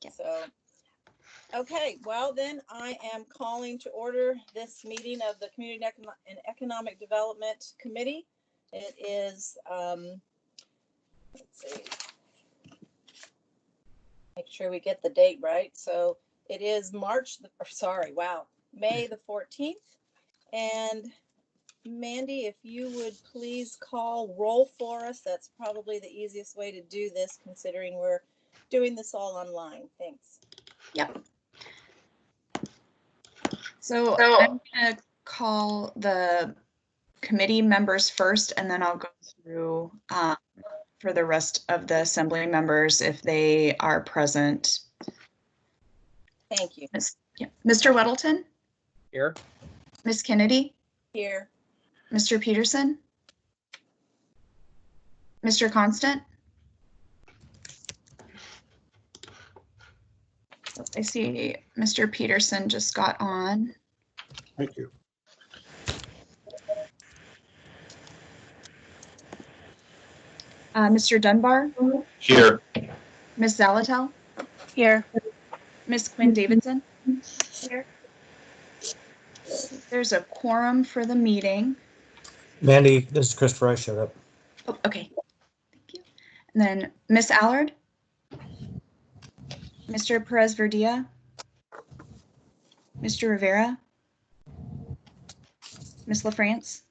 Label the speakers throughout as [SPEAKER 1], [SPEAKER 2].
[SPEAKER 1] Yeah.
[SPEAKER 2] So, okay, well then I am calling to order this meeting of the Community and Economic Development Committee. It is, let's see, make sure we get the date right. So it is May the 14th. And Mandy, if you would please call roll for us. That's probably the easiest way to do this, considering we're doing this all online. Thanks.
[SPEAKER 1] Yep. So I'm going to call the committee members first, and then I'll go through for the rest of the assembly members if they are present.
[SPEAKER 2] Thank you.
[SPEAKER 1] Mr. Weddleton?
[SPEAKER 3] Here.
[SPEAKER 1] Ms. Kennedy?
[SPEAKER 2] Here.
[SPEAKER 1] Mr. Peterson? Mr. Constant? I see Mr. Peterson just got on.
[SPEAKER 4] Thank you.
[SPEAKER 1] Mr. Dunbar?
[SPEAKER 4] Here.
[SPEAKER 1] Ms. Zalatel?
[SPEAKER 5] Here.
[SPEAKER 1] Ms. Quinn Davidson? Here. There's a quorum for the meeting.
[SPEAKER 6] Mandy, this is Christopher. I showed up.
[SPEAKER 1] Oh, okay. Thank you. And then Miss Allard? Mr. Perez Verdia? Mr. Rivera? Ms. LaFrance?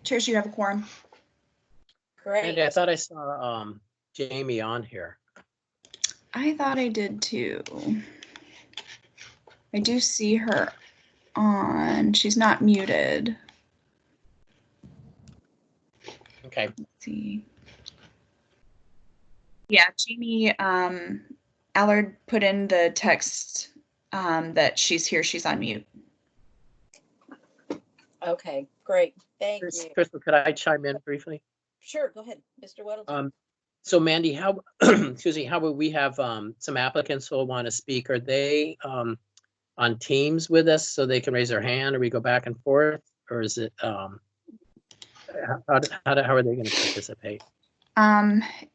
[SPEAKER 1] Trish, you have a quorum.
[SPEAKER 2] Great.
[SPEAKER 3] And I thought I saw Jamie on here.
[SPEAKER 1] I thought I did too. I do see her on. She's not muted.
[SPEAKER 3] Okay.
[SPEAKER 1] Let's see. Yeah, Jamie Allard put in the text that she's here. She's on mute.
[SPEAKER 2] Okay, great. Thank you.
[SPEAKER 3] Crystal, could I chime in briefly?
[SPEAKER 2] Sure, go ahead, Mr. Weddleton.
[SPEAKER 3] So Mandy, how excuse me, how would we have some applicants who want to speak? Are they on Teams with us so they can raise their hand, or we go back and forth, or is it how are they going to participate?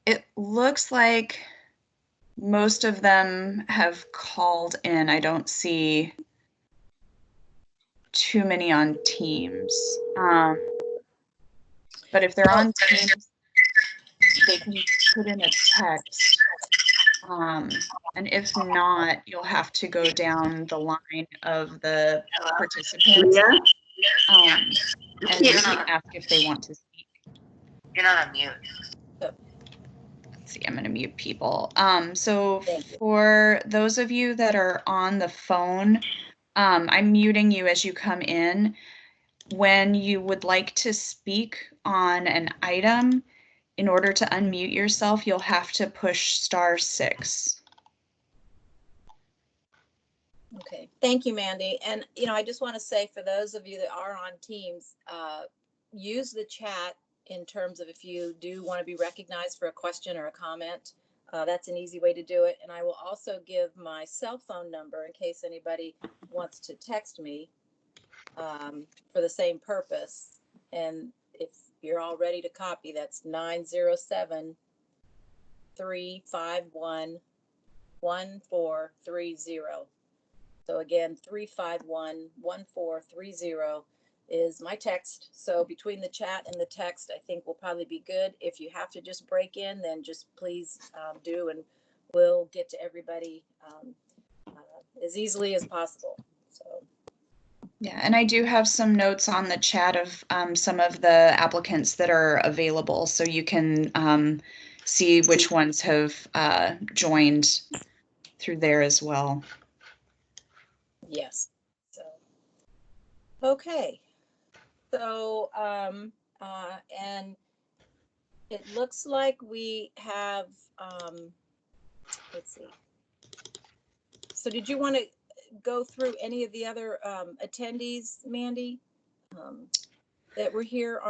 [SPEAKER 1] It looks like most of them have called in. I don't see too many on Teams. But if they're on Teams, they can put in a text. And if not, you'll have to go down the line of the participants and ask if they want to speak.
[SPEAKER 7] You're not on mute.
[SPEAKER 1] Let's see, I'm going to mute people. So for those of you that are on the phone, I'm muting you as you come in. When you would like to speak on an item, in order to unmute yourself, you'll have to push *6.
[SPEAKER 2] Okay, thank you, Mandy. And, I just want to say for those of you that are on Teams, use the chat in terms of if you do want to be recognized for a question or a comment. That's an easy way to do it. And I will also give my cell phone number in case anybody wants to text me for the same purpose. And if you're all ready to copy, that's 907-351-1430. So again, 351-1430 is my text. So between the chat and the text, I think will probably be good. If you have to just break in, then just please do, and we'll get to everybody as easily as possible. So.
[SPEAKER 1] Yeah, and I do have some notes on the chat of some of the applicants that are available, so you can see which ones have joined through there as well.
[SPEAKER 2] Yes. So, okay. So, and it looks like we have, let's see. So did you want to go through any of the other attendees, Mandy, that were here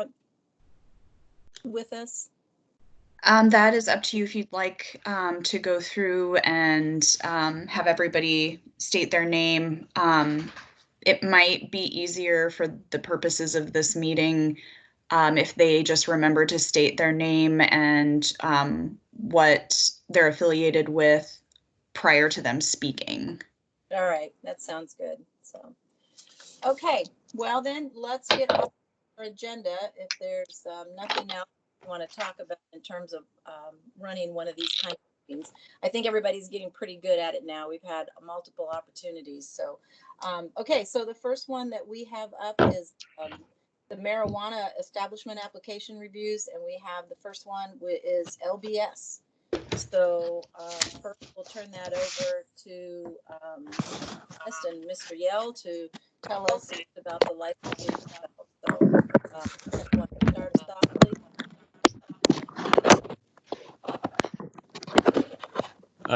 [SPEAKER 2] with us?
[SPEAKER 1] That is up to you if you'd like to go through and have everybody state their name. It might be easier for the purposes of this meeting if they just remember to state their name and what they're affiliated with prior to them speaking.
[SPEAKER 2] All right, that sounds good. So, okay, well then, let's get on our agenda. If there's nothing else we want to talk about in terms of running one of these kind of meetings, I think everybody's getting pretty good at it now. We've had multiple opportunities. So, okay, so the first one that we have up is the marijuana establishment application reviews, and we have the first one is LBS. So first we'll turn that over to Mr. Yell to tell us about the licensing. So want to start us off,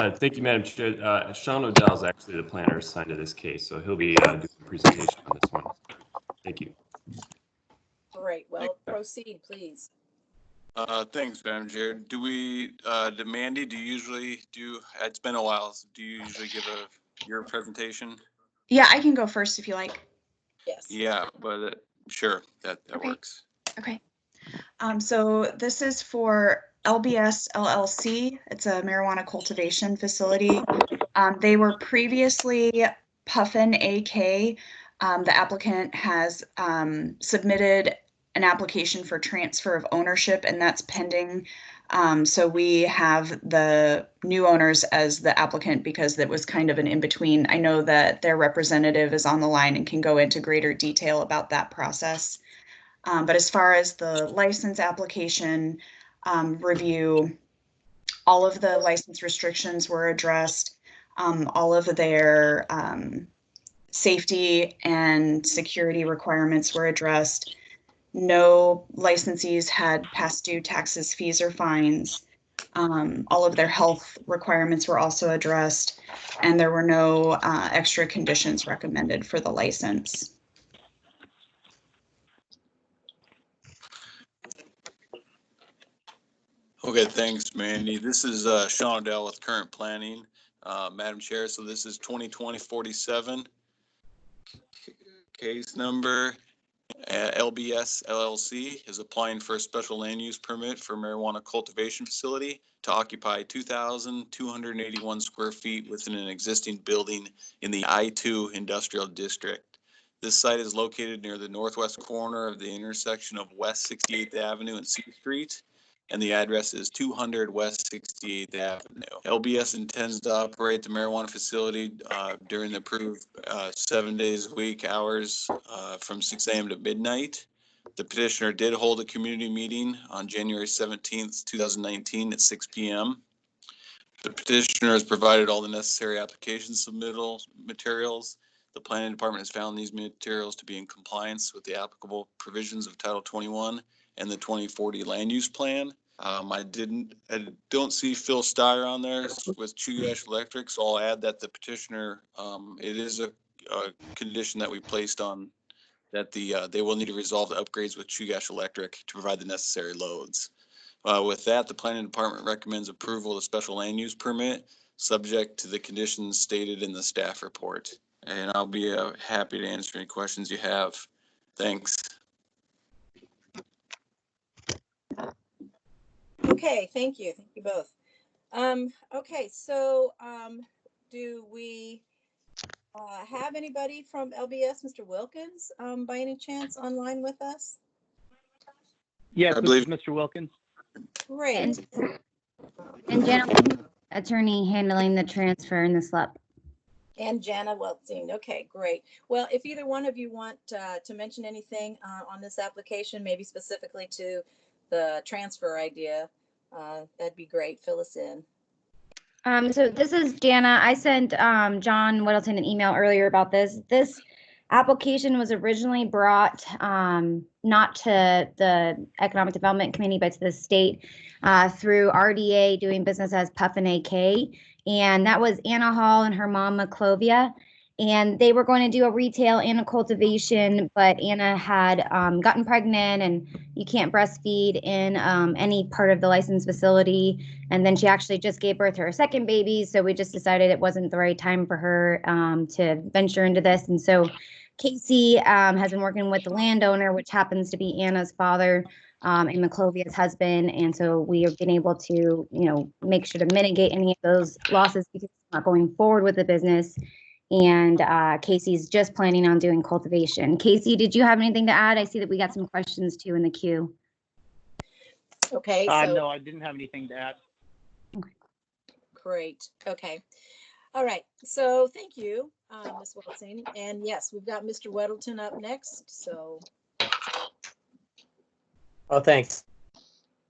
[SPEAKER 2] please?
[SPEAKER 5] Thank you, Madam Chair. Sean O'Dell is actually the planner assigned to this case, so he'll be doing the presentation on this one. Thank you.
[SPEAKER 2] Great. Well, proceed, please.
[SPEAKER 7] Thanks, Madam Chair. Do we, Mandy, do you usually do, it's been a while, so do you usually give your presentation?
[SPEAKER 1] Yeah, I can go first if you like.
[SPEAKER 2] Yes.
[SPEAKER 7] Yeah, but sure, that
[SPEAKER 1] Okay.
[SPEAKER 7] works.
[SPEAKER 1] Okay. So this is for LBS LLC. It's a marijuana cultivation facility. They were previously Puffin AK. The applicant has submitted an application for transfer of ownership, and that's pending. So we have the new owners as the applicant because that was kind of an in-between. I know that their representative is on the line and can go into greater detail about that process. But as far as the license application review, all of the license restrictions were addressed. All of their safety and security requirements were addressed. No licensees had past due taxes, fees, or fines. All of their health requirements were also addressed, and there were no extra conditions recommended for the license.
[SPEAKER 7] Okay, thanks, Mandy. This is Sean O'Dell with Current Planning, Madam Chair. So this is 2020-47 case number. LBS LLC is applying for a special land use permit for marijuana cultivation facility to occupy 2,281 square feet within an existing building in the I-2 Industrial District. This site is located near the northwest corner of the intersection of West 68th Avenue and C Street, and the address is 200 West 68th Avenue. LBS intends to operate the marijuana facility during the approved 7 days a week hours from 6 a.m. to midnight. The petitioner did hold a community meeting on January 17th, 2019 at 6 p.m. The petitioner has provided all the necessary application submittal materials. The planning department has found these materials to be in compliance with the applicable provisions of Title 21 and the 2040 land use plan. I don't see Phil Steyer on there with Chugach Electric, so I'll add that the petitioner, it is a condition that we placed on that they will need to resolve the upgrades with Chugach Electric to provide the necessary loads. With that, the planning department recommends approval of the special land use permit, subject to the conditions stated in the staff report. And I'll be happy to answer any questions you have. Thanks.
[SPEAKER 2] Okay, thank you. Thank you both. Okay, so do we have anybody from LBS, Mr. Wilkins, by any chance online with us?
[SPEAKER 8] Yes,
[SPEAKER 7] I
[SPEAKER 8] this
[SPEAKER 7] believe-
[SPEAKER 8] is Mr. Wilkins.
[SPEAKER 2] Great.
[SPEAKER 9] And Jana, attorney handling the transfer in the SLUP.
[SPEAKER 2] And Jana Weltzing. Okay, great. Well, if either one of you want to mention anything on this application, maybe specifically to the transfer idea, that'd be great. Fill us in.
[SPEAKER 9] So this is Jana. I sent John Whittleton an email earlier about this. This application was originally brought not to the Economic Development Committee, but to the state through RDA doing business as Puffin AK. And that was Anna Hall and her mom, Maclovia. And they were going to do a retail and a cultivation, but Anna had gotten pregnant, and you can't breastfeed in any part of the licensed facility. And then she actually just gave birth to her second baby. So we just decided it wasn't the right time for her to venture into this. And so Casey has been working with the landowner, which happens to be Anna's father, and Maclovia's husband. And so we have been able to, you know, make sure to mitigate any of those losses because it's not going forward with the business. And Casey's just planning on doing cultivation. Casey, did you have anything to add? I see that we got some questions too in the queue.
[SPEAKER 2] Okay, so
[SPEAKER 8] No, I didn't have anything to add.
[SPEAKER 2] great. Okay. All right. So thank you, Ms. Wilson. And yes, we've got Mr. Weddleton up next. So
[SPEAKER 3] Oh, thanks.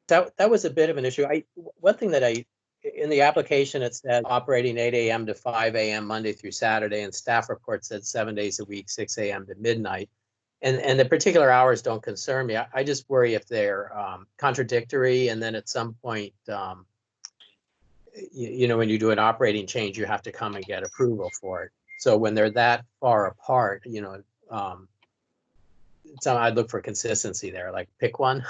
[SPEAKER 3] That was a bit of an issue. One thing that in the application, it said operating 8 a.m. to 5 a.m. Monday through Saturday, and staff report said 7 days a week, 6 a.m. to midnight. And the particular hours don't concern me. I just worry if they're contradictory, and then at some point, you know, when you do an operating change, you have to come and get approval for it. So when they're that far apart, you know, so I'd look for consistency there, like pick one.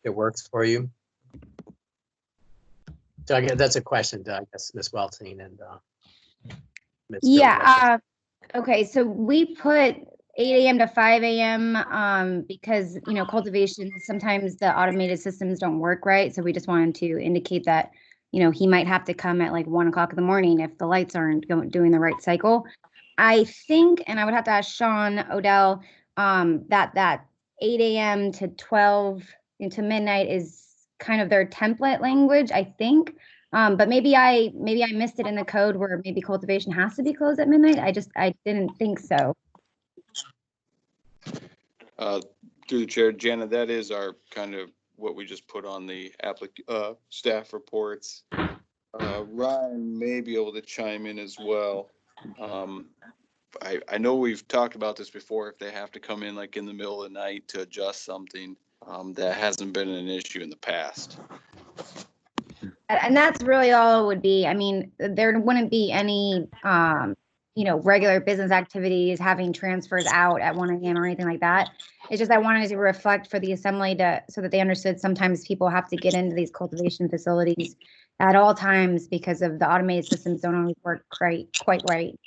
[SPEAKER 3] It works for you. So I guess that's a question to, I guess, Ms. Welting and Ms.
[SPEAKER 9] Yeah. Okay. So we put 8 a.m. to 5 a.m. Because, you know, cultivation, sometimes the automated systems don't work right. So we just wanted to indicate that, you know, he might have to come at like 1 o'clock in the morning if the lights aren't doing the right cycle. I think, and I would have to ask Sean Odell, that 8 a.m. to 12 into midnight is kind of their template language, I think. But maybe I missed it in the code where maybe cultivation has to be closed at midnight. I didn't think so.
[SPEAKER 7] Through the chair, Jana, that is our kind of what we just put on the staff reports. Ryan may be able to chime in as well. I know we've talked about this before. If they have to come in like in the middle of the night to adjust something, that hasn't been an issue in the past.
[SPEAKER 9] And that's really all it would be. I mean, there wouldn't be any, you know, regular business activities, having transfers out at 1 a.m. or anything like that. It's just I wanted to reflect for the assembly so that they understood sometimes people have to get into these cultivation facilities at all times because of the automated systems don't always work quite right.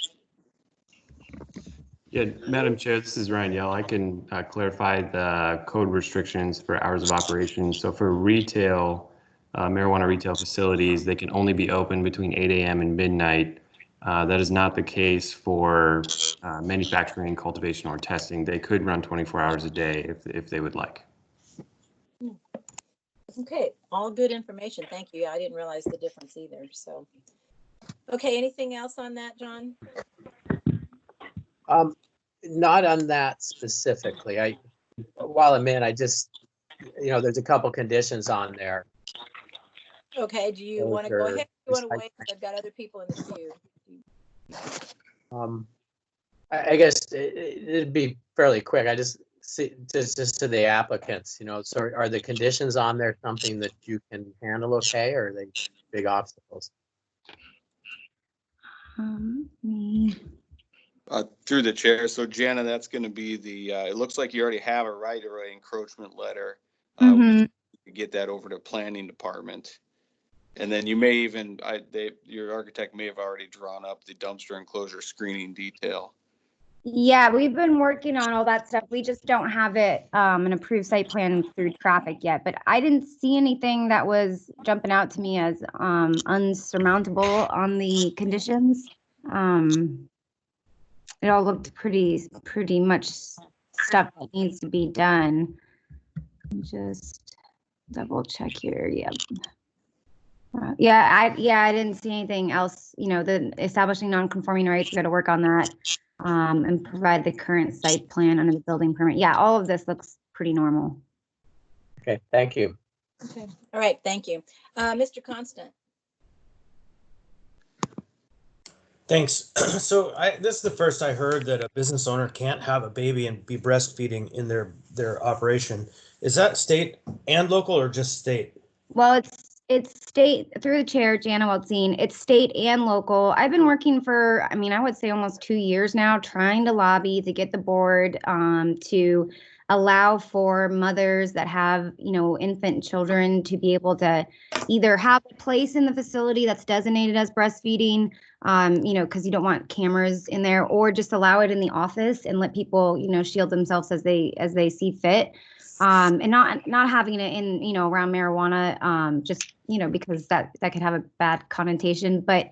[SPEAKER 5] Yeah, Madam Chair, this is Ryan Yell. I can clarify the code restrictions for hours of operation. So for retail, marijuana retail facilities, they can only be open between 8 a.m. and midnight. That is not the case for manufacturing, cultivation, or testing. They could run 24 hours a day if they would like.
[SPEAKER 2] okay, all good information. Thank you. I didn't realize the difference either. So okay, anything else on that, John?
[SPEAKER 3] Not on that specifically. While I'm in, I just, you know, there's a couple conditions on there.
[SPEAKER 2] Okay, do you want to go ahead? You want to wait? I've got other people in the queue.
[SPEAKER 3] I guess it'd be fairly quick. I just see just to the applicants, you know, so are the conditions on there something that you can handle okay, or are they big obstacles?
[SPEAKER 7] Through the chair. So Jana, that's going to be the, it looks like you already have a right-of-way encroachment letter. To get that over to planning department. And then you may even, your architect may have already drawn up the dumpster enclosure screening detail.
[SPEAKER 9] Yeah, we've been working on all that stuff. We just don't have it an approved site plan through traffic yet. But I didn't see anything that was jumping out to me as unsurmountable on the conditions. It all looked pretty much stuff that needs to be done. Just double check here. Yep. I didn't see anything else. You know, the establishing non-conforming rights, we got to work on that and provide the current site plan under the building permit. Yeah, all of this looks pretty normal.
[SPEAKER 3] Okay, thank you.
[SPEAKER 2] Okay, all right, thank you. Mr. Constant.
[SPEAKER 6] Thanks. So this is the first I heard that a business owner can't have a baby and be breastfeeding in their operation. Is that state and local or just state?
[SPEAKER 9] Well, it's state through the chair, Jana Weltzine. It's state and local. I've been working for, I would say almost 2 years now, trying to lobby to get the board to allow for mothers that have, you know, infant children to be able to either have a place in the facility that's designated as breastfeeding, you know, because you don't want cameras in there, or just allow it in the office and let people, you know, shield themselves as they see fit. and not having it in, around marijuana, just, because that could have a bad connotation. But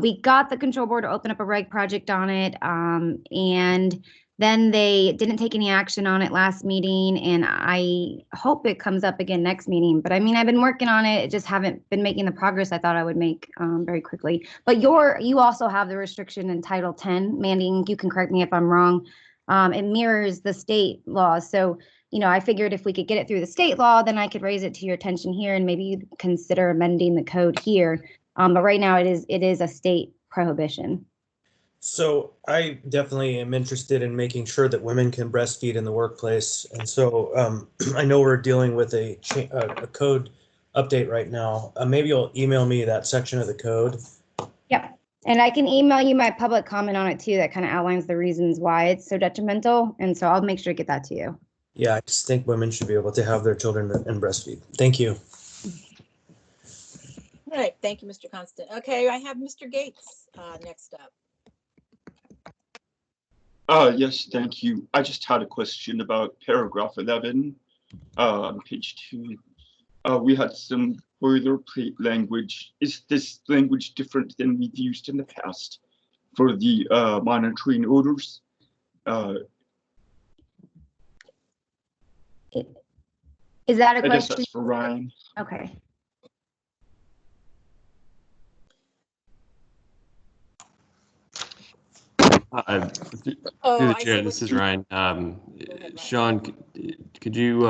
[SPEAKER 9] we got the control board to open up a reg project on it, and then they didn't take any action on it last meeting, and I hope it comes up again next meeting. But I mean, I've been working on it, just haven't been making the progress I thought I would make very quickly. But you also have the restriction in Title 10, Mandy, you can correct me if I'm wrong. It mirrors the state law. So, I figured if we could get it through the state law, then I could raise it to your attention here and maybe you'd consider amending the code here. But right now it is a state prohibition.
[SPEAKER 6] So I definitely am interested in making sure that women can breastfeed in the workplace. And so I know we're dealing with a code update right now. Maybe you'll email me that section of the code.
[SPEAKER 9] Yep. And I can email you my public comment on it too, that kind of outlines the reasons why it's so detrimental. And so I'll make sure to get that to you.
[SPEAKER 6] Yeah, I just think women should be able to have their children and breastfeed. Thank you.
[SPEAKER 2] All right, thank you, Mr. Constant. Okay, I have Mr. Gates next up.
[SPEAKER 10] Yes, thank you. I just had a question about paragraph 11 on page 2. We had some boilerplate language. Is this language different than we've used in the past for the monitoring odors?
[SPEAKER 9] Is that a
[SPEAKER 10] I guess
[SPEAKER 9] question?
[SPEAKER 10] that's for Ryan.
[SPEAKER 9] Okay.
[SPEAKER 5] Through
[SPEAKER 2] Oh,
[SPEAKER 5] the
[SPEAKER 2] I
[SPEAKER 5] chair,
[SPEAKER 2] see
[SPEAKER 5] this
[SPEAKER 2] what
[SPEAKER 5] is Ryan. Sean, could you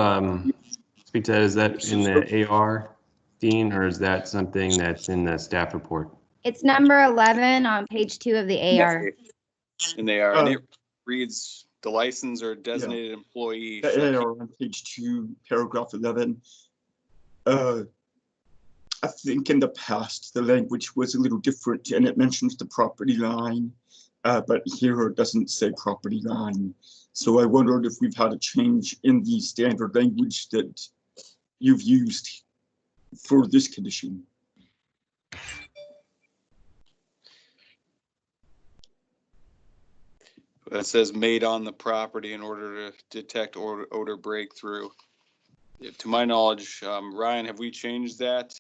[SPEAKER 5] speak to that? Is that in the AR, Dean, or is that something that's in the staff report?
[SPEAKER 9] It's number 11 on page 2 of the AR.
[SPEAKER 7] And they are, and it reads the license or designated employee.
[SPEAKER 10] The AR on page 2, paragraph 11. I think in the past, the language was a little different and it mentions the property line, but here it doesn't say property line. So I wondered if we've had a change in the standard language that you've used for this condition.
[SPEAKER 7] That says made on the property in order to detect odor breakthrough. To my knowledge, Ryan, have we changed that?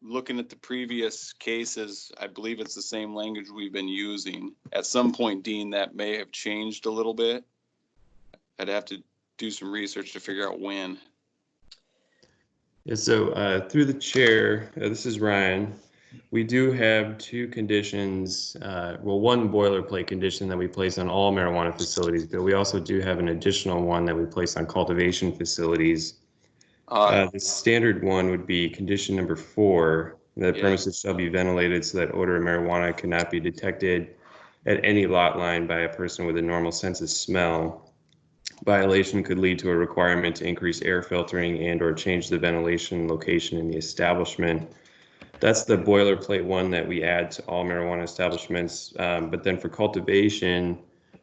[SPEAKER 7] Looking at the previous cases, I believe it's the same language we've been using. At some point, Dean, that may have changed a little bit. I'd have to do some research to figure out when.
[SPEAKER 5] Yeah, so through the chair, this is Ryan. We do have 2 conditions, one boilerplate condition that we place on all marijuana facilities, but we also do have an additional one that we place on cultivation facilities. The standard one would be condition number 4, that premises shall be ventilated so that odor of marijuana cannot be detected at any lot line by a person with a normal sense of smell. Violation could lead to a requirement to increase air filtering and or change the ventilation location in the establishment. That's the boilerplate one that we add to all marijuana establishments. But then for cultivation,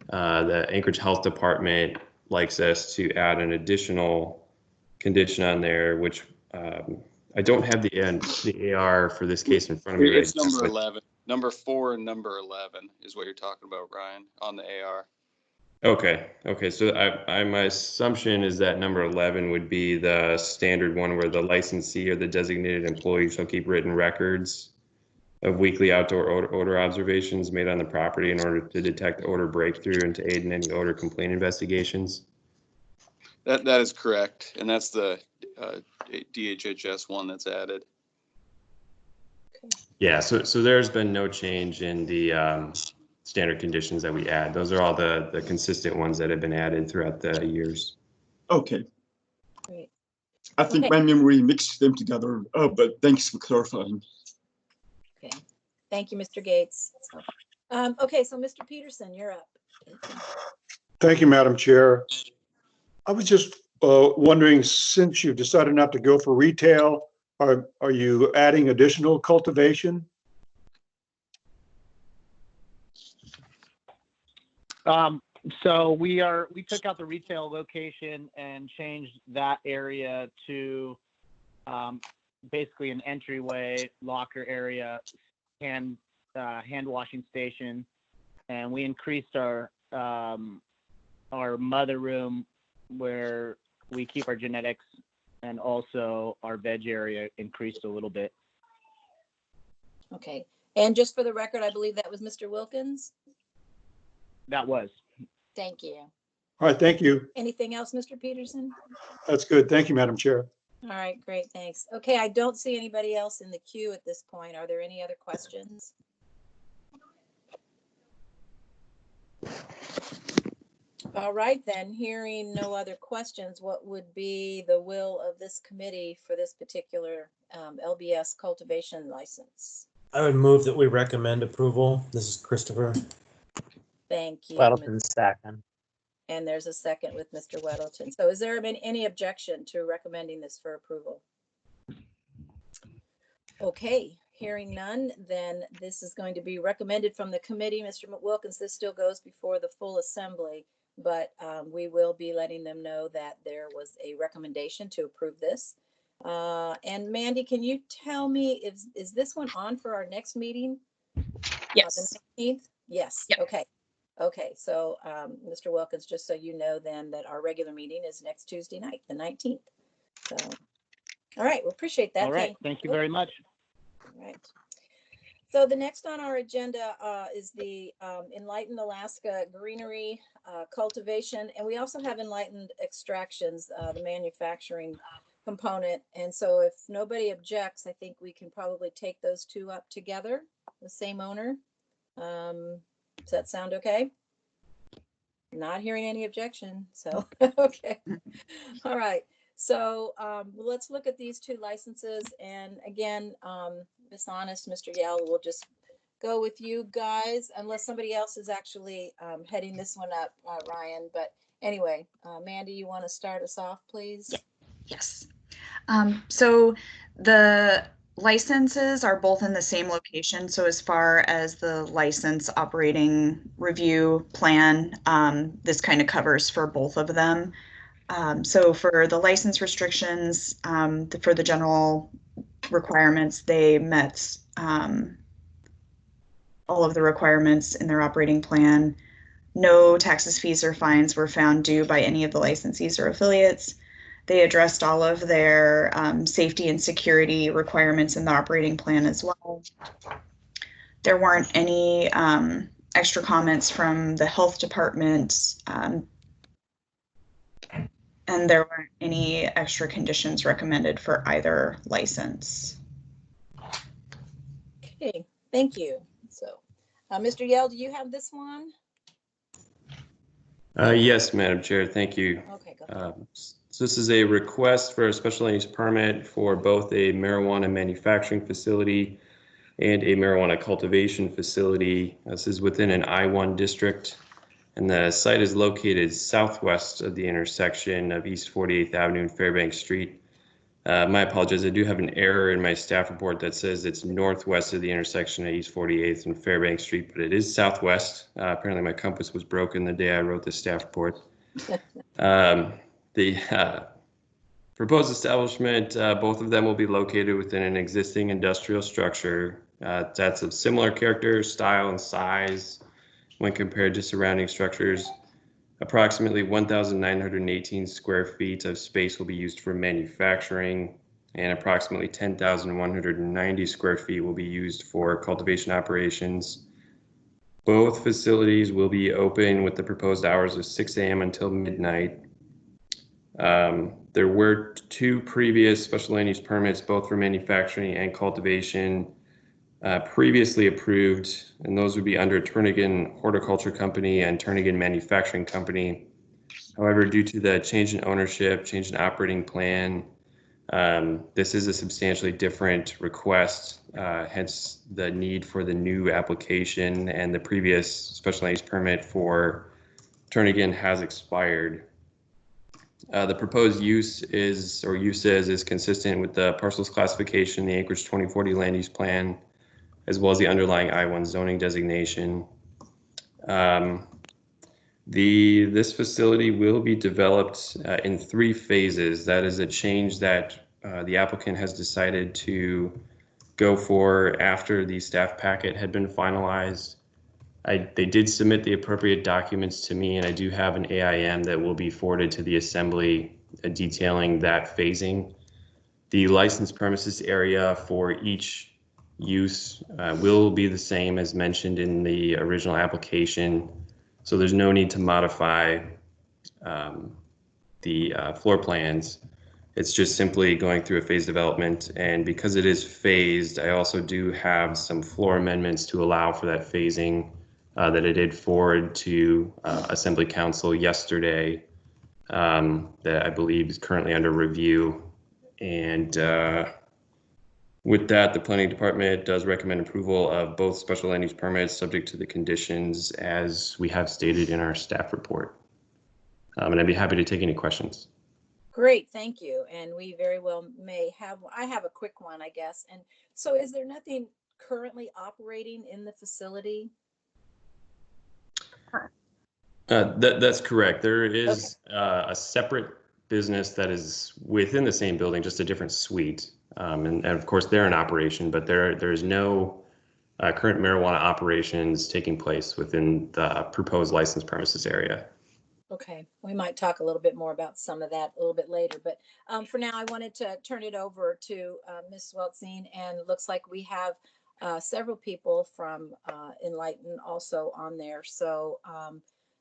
[SPEAKER 5] the Anchorage Health Department likes us to add an additional condition on there, which I don't have the AR for this case in front of me.
[SPEAKER 7] It's number 11. Number 4 and number 11 is what you're talking about, Ryan, on the AR.
[SPEAKER 5] Okay. So my assumption is that number 11 would be the standard one where the licensee or the designated employee shall keep written records of weekly outdoor odor observations made on the property in order to detect odor breakthrough and to aid in any odor complaint investigations.
[SPEAKER 7] That is correct, and that's the DHHS one that's added.
[SPEAKER 5] Yeah, so there's been no change in the standard conditions that we add. Those are all the consistent ones that have been added throughout the years.
[SPEAKER 10] Okay.
[SPEAKER 2] Great.
[SPEAKER 10] I think my memory mixed them together, but thanks for clarifying.
[SPEAKER 2] Okay, thank you, Mr. Gates. Okay, so Mr. Peterson, you're up.
[SPEAKER 4] Thank you, Madam Chair. I was just wondering, since you've decided not to go for retail, are you adding additional cultivation?
[SPEAKER 8] So we took out the retail location and changed that area to basically an entryway, locker area, hand washing station, and we increased our mother room where we keep our genetics and also our veg area increased a little bit.
[SPEAKER 2] Okay. And just for the record, I believe that was Mr. Wilkins.
[SPEAKER 8] That was.
[SPEAKER 2] Thank you.
[SPEAKER 4] All right, thank you.
[SPEAKER 2] Anything else, Mr. Peterson?
[SPEAKER 4] That's good. Thank you, Madam Chair.
[SPEAKER 2] All right, great, thanks. Okay, I don't see anybody else in the queue at this point. Are there any other questions? All right, then, hearing no other questions, what would be the will of this committee for this particular LBS cultivation license?
[SPEAKER 6] I would move that we recommend approval. This is Christopher.
[SPEAKER 2] Thank you.
[SPEAKER 3] Weddleton second.
[SPEAKER 2] And there's a second with Mr. Weddleton. So is there been any objection to recommending this for approval? Okay, hearing none, then this is going to be recommended from the committee. Mr. Wilkins, this still goes before the full assembly, but we will be letting them know that there was a recommendation to approve this. And Mandy, can you tell me, is this one on for our next meeting?
[SPEAKER 1] Yes.
[SPEAKER 2] The 19th? Yes,
[SPEAKER 1] Yep.
[SPEAKER 2] okay. Okay, so Mr. Wilkins, just so you know then that our regular meeting is next Tuesday night, the 19th. So, all right, we appreciate that.
[SPEAKER 8] All right, thank you very much.
[SPEAKER 2] All right. So the next on our agenda is the Enlightened Alaska Greenery cultivation, and we also have Enlightened Extractions, the manufacturing component. And so if nobody objects, I think we can probably take those two up together, the same owner. Does that sound okay? Not hearing any objection, so okay. All right, so let's look at these two licenses, and again, Ms. Honest, Mr. Yell, we'll just go with you guys unless somebody else is actually heading this one up, Ryan. But anyway, Mandy, you want to start us off, please?
[SPEAKER 1] Yeah. Yes. So the licenses are both in the same location. So as far as the license operating review plan, this kind of covers for both of them. So for the license restrictions, for the general requirements, they met all of the requirements in their operating plan. No taxes, fees, or fines were found due by any of the licensees or affiliates. They addressed all of their safety and security requirements in the operating plan as well. There weren't any extra comments from the health department, and there weren't any extra conditions recommended for either license.
[SPEAKER 2] Okay, thank you. So, Mr. Yell, do you have this one?
[SPEAKER 5] Yes, Madam Chair, thank you.
[SPEAKER 2] Okay, go ahead.
[SPEAKER 5] So this is a request for a special land use permit for both a marijuana manufacturing facility and a marijuana cultivation facility. This is within an I-1 district, and the site is located southwest of the intersection of East 48th Avenue and Fairbanks Street. My apologies, I do have an error in my staff report that says it's northwest of the intersection of East 48th and Fairbanks Street, but it is southwest. Apparently my compass was broken the day I wrote the staff report. The proposed establishment, both of them will be located within an existing industrial structure that's of similar character, style, and size when compared to surrounding structures. Approximately 1,918 square feet of space will be used for manufacturing, and approximately 10,190 square feet will be used for cultivation operations. Both facilities will be open with the proposed hours of 6 a.m. until midnight. There were two previous special land use permits, both for manufacturing and cultivation, previously approved, and those would be under Turnagain Horticulture Company and Turnagain Manufacturing Company. However, due to the change in ownership, change in operating plan, this is a substantially different request, hence the need for the new application, and the previous special land use permit for Turnagain has expired. The proposed use is consistent with the parcels classification, the Anchorage 2040 land use plan, as well as the underlying I-1 zoning designation. This facility will be developed in 3 phases. That is a change that the applicant has decided to go for after the staff packet had been finalized. They did submit the appropriate documents to me, and I do have an AIM that will be forwarded to the assembly detailing that phasing. The licensed premises area for each use will be the same as mentioned in the original application. So there's no need to modify the floor plans. It's just simply going through a phase development. And because it is phased, I also do have some floor amendments to allow for that phasing that I did forward to Assembly Council yesterday that I believe is currently under review. And with that, the Planning Department does recommend approval of both special land use permits subject to the conditions as we have stated in our staff report. And I'd be happy to take any questions.
[SPEAKER 2] Great, thank you. And we very well may have, I have a quick one, I guess. And so is there nothing currently operating in the facility?
[SPEAKER 5] That's correct. There is a separate business that is within the same building, just a different suite. And of course, they're in operation, but there is no current marijuana operations taking place within the proposed licensed premises area.
[SPEAKER 2] Okay, we might talk a little bit more about some of that a little bit later, but for now, I wanted to turn it over to Ms. Weltzine, and it looks like we have several people from Enlighten also on there. So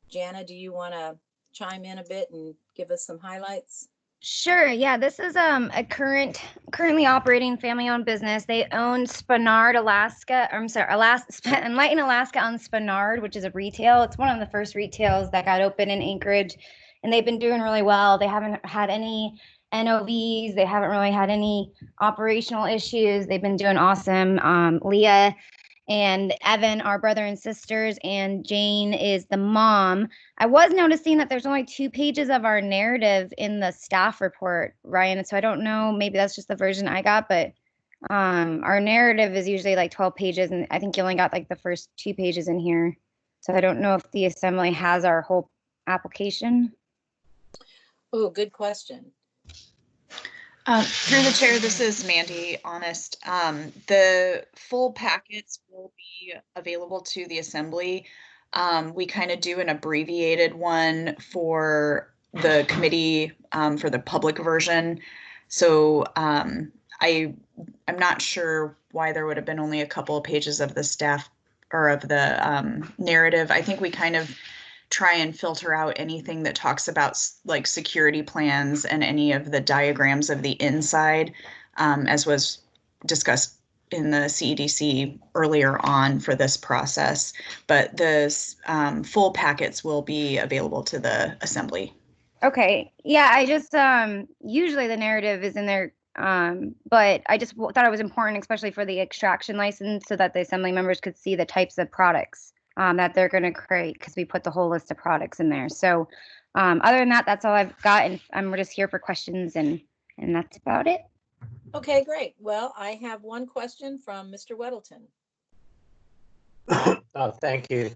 [SPEAKER 2] Jana, do you want to chime in a bit and give us some highlights?
[SPEAKER 9] Sure. Yeah, this is a currently operating family-owned business. They own Spanard, Alaska. I'm sorry, Enlighten Alaska on Spanard, which is a retail. It's one of the first retails that got open in Anchorage, and they've been doing really well. They haven't had any NOVs. They haven't really had any operational issues. They've been doing awesome. Leah and Evan are brother and sisters, and Jane is the mom. I was noticing that there's only 2 pages of our narrative in the staff report, Ryan. So I don't know, maybe that's just the version I got, but our narrative is usually like 12 pages, and I think you only got like the first 2 pages in here. So I don't know if the assembly has our whole application.
[SPEAKER 2] Oh, good question.
[SPEAKER 1] Through the chair, this is Mandy Honest. The full packets will be available to the assembly. We kind of do an abbreviated one for the committee for the public version. So I'm not sure why there would have been only a couple of pages of the staff or of the narrative. I think we kind of try and filter out anything that talks about like security plans and any of the diagrams of the inside, as was discussed in the CEDC earlier on for this process. But the full packets will be available to the assembly.
[SPEAKER 9] Okay. Yeah, I just usually the narrative is in there, but I just thought it was important, especially for the extraction license, so that the assembly members could see the types of products that they're going to create, because we put the whole list of products in there. So other than that, that's all I've got, and we're just here for questions, and that's about it.
[SPEAKER 2] Okay, great. Well, I have one question from Mr. Weddleton.
[SPEAKER 3] Thank you.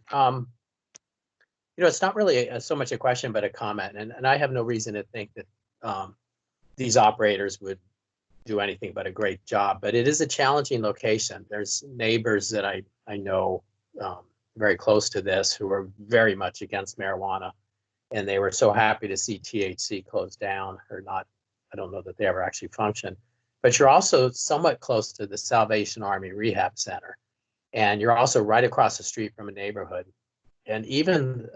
[SPEAKER 3] It's not really so much a question, but a comment. And I have no reason to think that these operators would do anything but a great job. But it is a challenging location. There's neighbors that I know very close to this who are very much against marijuana. And they were so happy to see THC close down, or not. I don't know that they ever actually function. But you're also somewhat close to the Salvation Army Rehab Center. And you're also right across the street from a neighborhood. And even,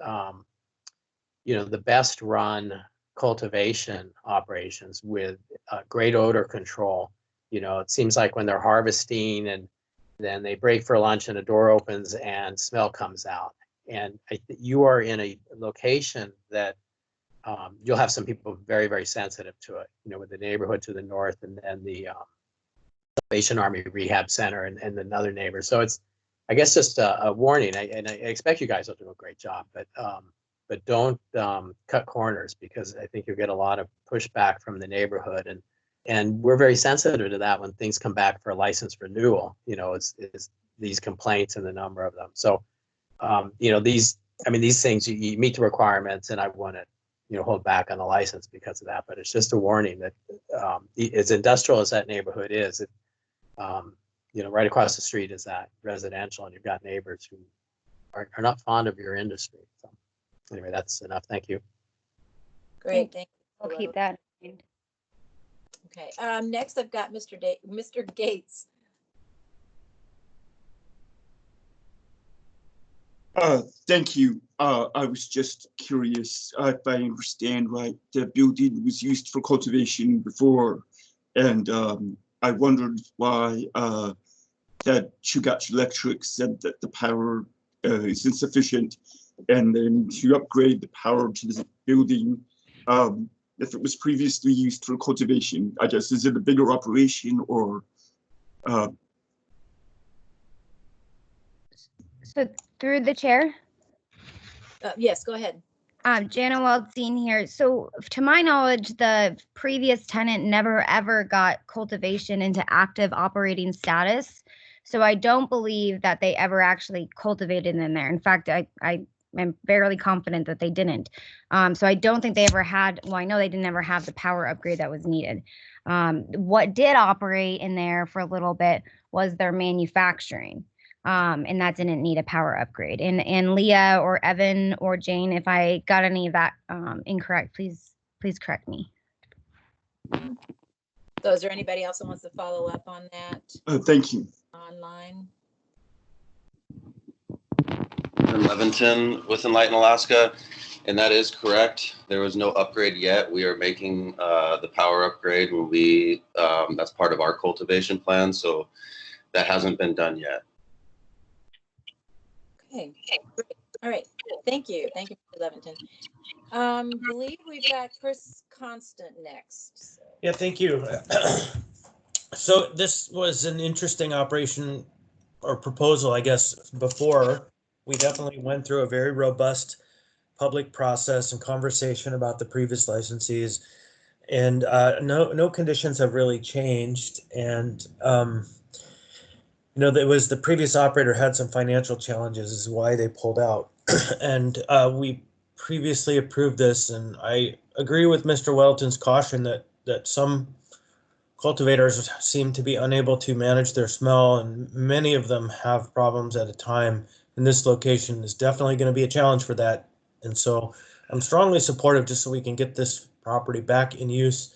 [SPEAKER 3] the best run cultivation operations with great odor control, it seems like when they're harvesting and then they break for lunch and a door opens and smell comes out. And you are in a location that you'll have some people very, very sensitive to it, with the neighborhood to the north and then the Salvation Army Rehab Center and another neighbor. So it's, I guess, just a warning. And I expect you guys will do a great job, but don't cut corners, because I think you'll get a lot of pushback from the neighborhood. And we're very sensitive to that when things come back for a license renewal. It's these complaints and the number of them. So, these things, you meet the requirements, and I want to, hold back on the license because of that. But it's just a warning that as industrial as that neighborhood is, right across the street is that residential, and you've got neighbors who are not fond of your industry. So anyway, that's enough. Thank you.
[SPEAKER 2] Great, thank you.
[SPEAKER 9] We'll keep that
[SPEAKER 2] Okay, next I've got Mr. Gates.
[SPEAKER 10] Thank you. I was just curious if I understand right. The building was used for cultivation before, and I wondered why that Chugach Electric said that the power is insufficient, and then to upgrade the power to the building. If it was previously used for cultivation, I guess, is it a bigger operation or?
[SPEAKER 9] So through the chair,
[SPEAKER 2] Yes, go ahead.
[SPEAKER 9] Jana Waldstein here. So to my knowledge, the previous tenant never ever got cultivation into active operating status. So I don't believe that they ever actually cultivated in there. In fact, I am fairly confident that they didn't. So I don't think they ever had, well, I know they didn't ever have the power upgrade that was needed. What did operate in there for a little bit was their manufacturing. And that didn't need a power upgrade. And Leah or Evan or Jane, if I got any of that incorrect, please correct me.
[SPEAKER 2] So is there anybody else that wants to follow up on that
[SPEAKER 10] Thank you.
[SPEAKER 2] online?
[SPEAKER 11] In Leventon with Enlighten Alaska, and that is correct. There was no upgrade yet. We are making the power upgrade when we that's part of our cultivation plan, so that hasn't been done yet.
[SPEAKER 2] Okay, great. All right, thank you, Mr. Leventon. Believe we've got Chris Constant next. So.
[SPEAKER 6] Yeah, thank you. So this was an interesting operation or proposal, I guess, before. We definitely went through a very robust public process and conversation about the previous licensees, and no conditions have really changed. And you know, it was the previous operator had some financial challenges, is why they pulled out. And we previously approved this, and I agree with Mr. Welton's caution that some cultivators seem to be unable to manage their smell, and many of them have problems at a time. And this location is definitely going to be a challenge for that. And so I'm strongly supportive, just so we can get this property back in use,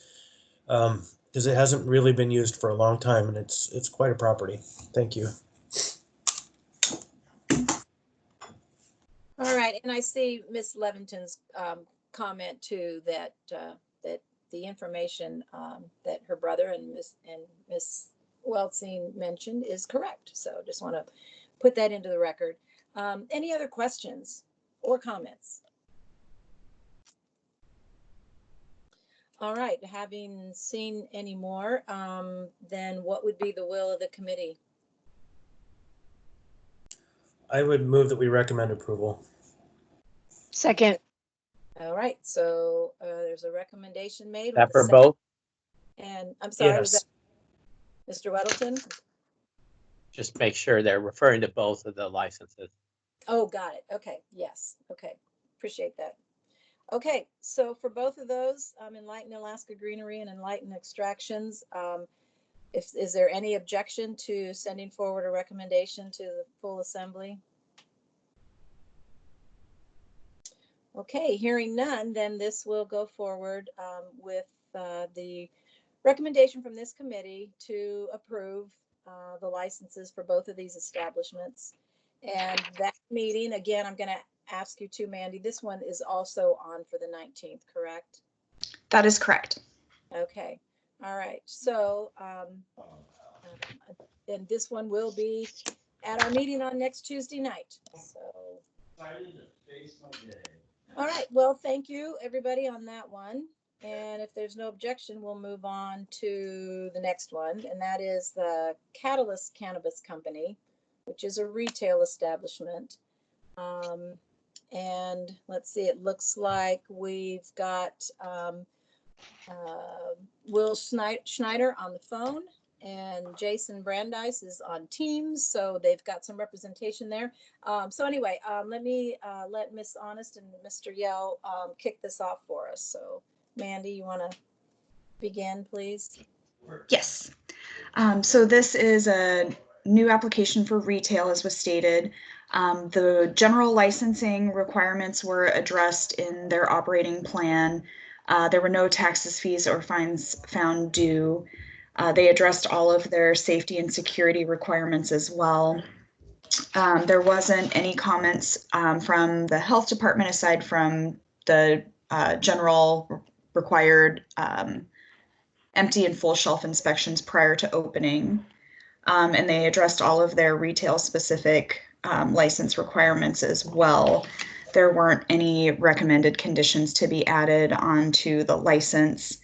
[SPEAKER 6] because it hasn't really been used for a long time, and it's quite a property. Thank you.
[SPEAKER 2] All right, and I see Miss Leventon's comment too, that that the information that her brother and Miss Weltzine mentioned is correct. So just want to put that into the record. Any other questions or comments? All right, having seen any more, then what would be the will of the committee?
[SPEAKER 6] I would move that we recommend approval.
[SPEAKER 12] Second.
[SPEAKER 2] All right, so there's a recommendation made.
[SPEAKER 3] That
[SPEAKER 2] with a
[SPEAKER 3] for
[SPEAKER 2] second.
[SPEAKER 3] both?
[SPEAKER 2] And I'm sorry, was
[SPEAKER 6] Yes.
[SPEAKER 2] that Mr. Weddleton?
[SPEAKER 3] Just make sure they're referring to both of the licenses.
[SPEAKER 2] Oh, got it. Okay, yes. Okay, appreciate that. Okay, so for both of those, Enlighten Alaska Greenery and Enlighten Extractions, is there any objection to sending forward a recommendation to the full assembly? Okay, hearing none, then this will go forward with the recommendation from this committee to approve the licenses for both of these establishments. And that meeting, again, I'm going to ask you too, Mandy, this one is also on for the 19th, correct?
[SPEAKER 1] That is correct.
[SPEAKER 2] Okay, all right. So, and this one will be at our meeting on next Tuesday night. So, all right, well, thank you, everybody, on that one. And if there's no objection, we'll move on to the next one, and that is the Catalyst Cannabis Company, which is a retail establishment. And let's see, it looks like we've got Will Schneider on the phone, and Jason Brandeis is on Teams, so they've got some representation there. So anyway, let me let Miss Honest and Mr. Yell kick this off for us. So Mandy, you want to begin, please?
[SPEAKER 1] Yes. So this is a new application for retail, as was stated. The general licensing requirements were addressed in their operating plan. There were no taxes, fees, or fines found due. They addressed all of their safety and security requirements as well. There wasn't any comments from the health department aside from the general required empty and full shelf inspections prior to opening. And they addressed all of their retail specific license requirements as well. There weren't any recommended conditions to be added onto the license.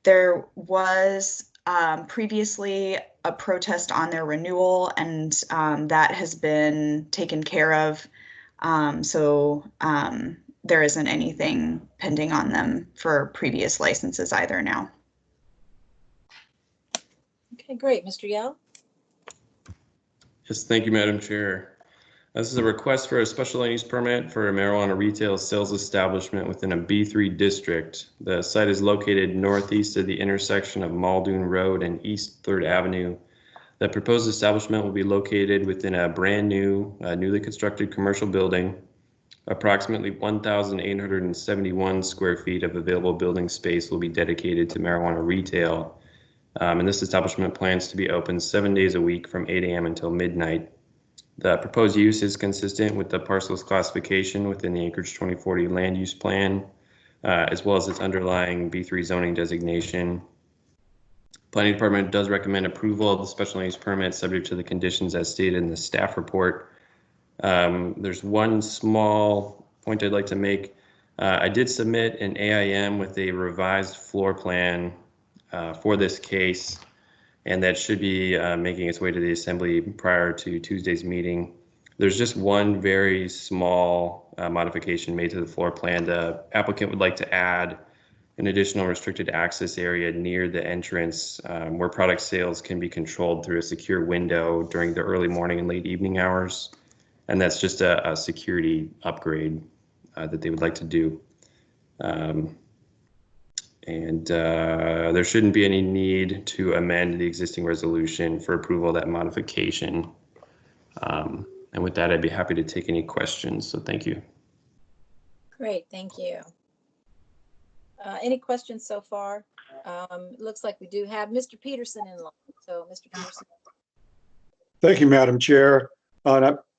[SPEAKER 1] There was previously a protest on their renewal, and that has been taken care of. So there isn't anything pending on them for previous licenses either now.
[SPEAKER 2] Okay, great. Mr. Yell?
[SPEAKER 5] Yes, thank you, Madam Chair. This is a request for a special land use permit for a marijuana retail sales establishment within a B3 district. The site is located northeast of the intersection of Muldoon Road and East 3rd Avenue. The proposed establishment will be located within a brand new, newly constructed commercial building. Approximately 1,871 square feet of available building space will be dedicated to marijuana retail. And this establishment plans to be open 7 days a week from 8 a.m. until midnight. The proposed use is consistent with the parcel's classification within the Anchorage 2040 land use plan, as well as its underlying B3 zoning designation. Planning Department does recommend approval of the special land use permit subject to the conditions as stated in the staff report. There's one small point I'd like to make. I did submit an AIM with a revised floor plan for this case, and that should be making its way to the assembly prior to Tuesday's meeting. There's just one very small modification made to the floor plan. The applicant would like to add an additional restricted access area near the entrance where product sales can be controlled through a secure window during the early morning and late evening hours. And that's just a security upgrade that they would like to do. There shouldn't be any need to amend the existing resolution for approval of that modification. And with that, I'd be happy to take any questions. So thank you.
[SPEAKER 2] Great, thank you. Any questions so far? Looks like we do have Mr. Peterson in line. So Mr. Peterson.
[SPEAKER 4] Thank you, Madam Chair.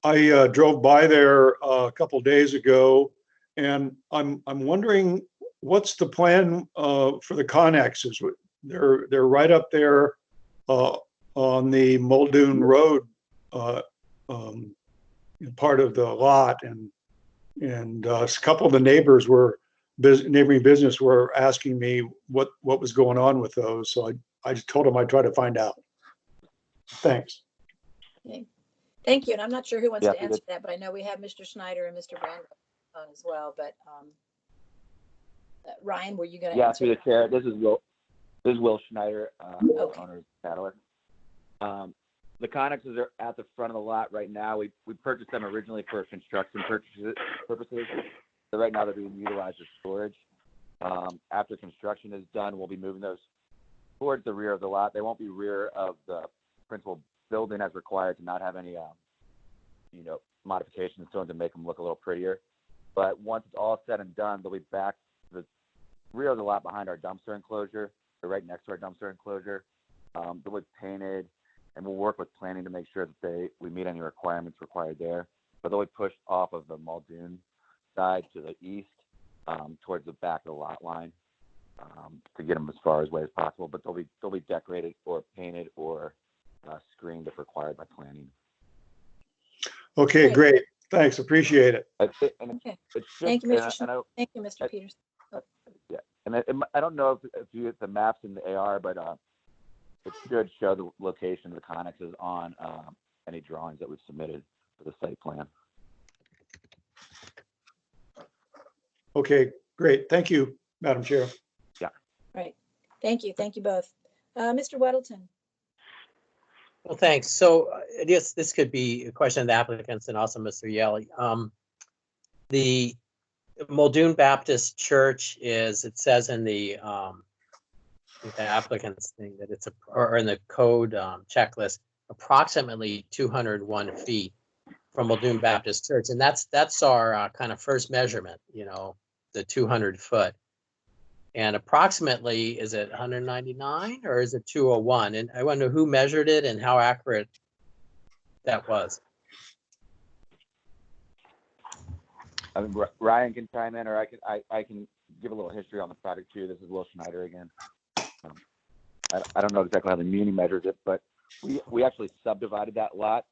[SPEAKER 4] I drove by there a couple days ago, and I'm wondering what's the plan for the Connexes? They're right up there on the Muldoon Road part of the lot, and a couple of the neighbors were neighboring business were asking me what was going on with those. So I just told them I'd try to find out. Thanks.
[SPEAKER 2] Okay. Thank you. And I'm not sure who wants to answer that, but I know we have Mr. Schneider and Mr. Brand on as well. But Ryan, were you going to answer?
[SPEAKER 13] Yeah, through the chair. This is Will Schneider, owner of Catalyst. The Connexes are at the front of the lot right now. We purchased them originally for construction purposes. So right now they're being utilized as storage. After construction is done, we'll be moving those towards the rear of the lot. They won't be rear of the principal building as required to not have any, modifications to them to make them look a little prettier. But once it's all said and done, they'll be back to the rear of the lot behind our dumpster enclosure, or right next to our dumpster enclosure. They'll be painted, and we'll work with planning to make sure that we meet any requirements required there. But they'll be pushed off of the Muldoon side to the east, towards the back of the lot line, to get them as far away as possible. But they'll be decorated or painted or screened if required by planning.
[SPEAKER 4] Okay, great. Thanks. Appreciate it.
[SPEAKER 2] Okay. Thank you, Mr. Thank you, Mr. Peterson.
[SPEAKER 13] Yeah, and I don't know if you get the maps in the AR, but it should show the location of the Connexes on any drawings that we've submitted for the site plan.
[SPEAKER 4] Okay, great. Thank you, Madam Chair.
[SPEAKER 13] Yeah.
[SPEAKER 2] Right. Thank you. Thank you both. Mr. Weddleton.
[SPEAKER 3] Well, thanks. So I guess this could be a question of the applicants and also Mr. Yelly. The Muldoon Baptist Church is, it says in the applicant's thing that it's or in the code checklist, approximately 201 feet from Muldoon Baptist Church. And that's our kind of first measurement, the 200 foot. And approximately, is it 199 or is it 201? And I wonder who measured it and how accurate that was.
[SPEAKER 13] I mean, Ryan can chime in, or I can give a little history on the project too. This is Will Schneider again. I don't know exactly how the muni measures it, but we actually subdivided that lot.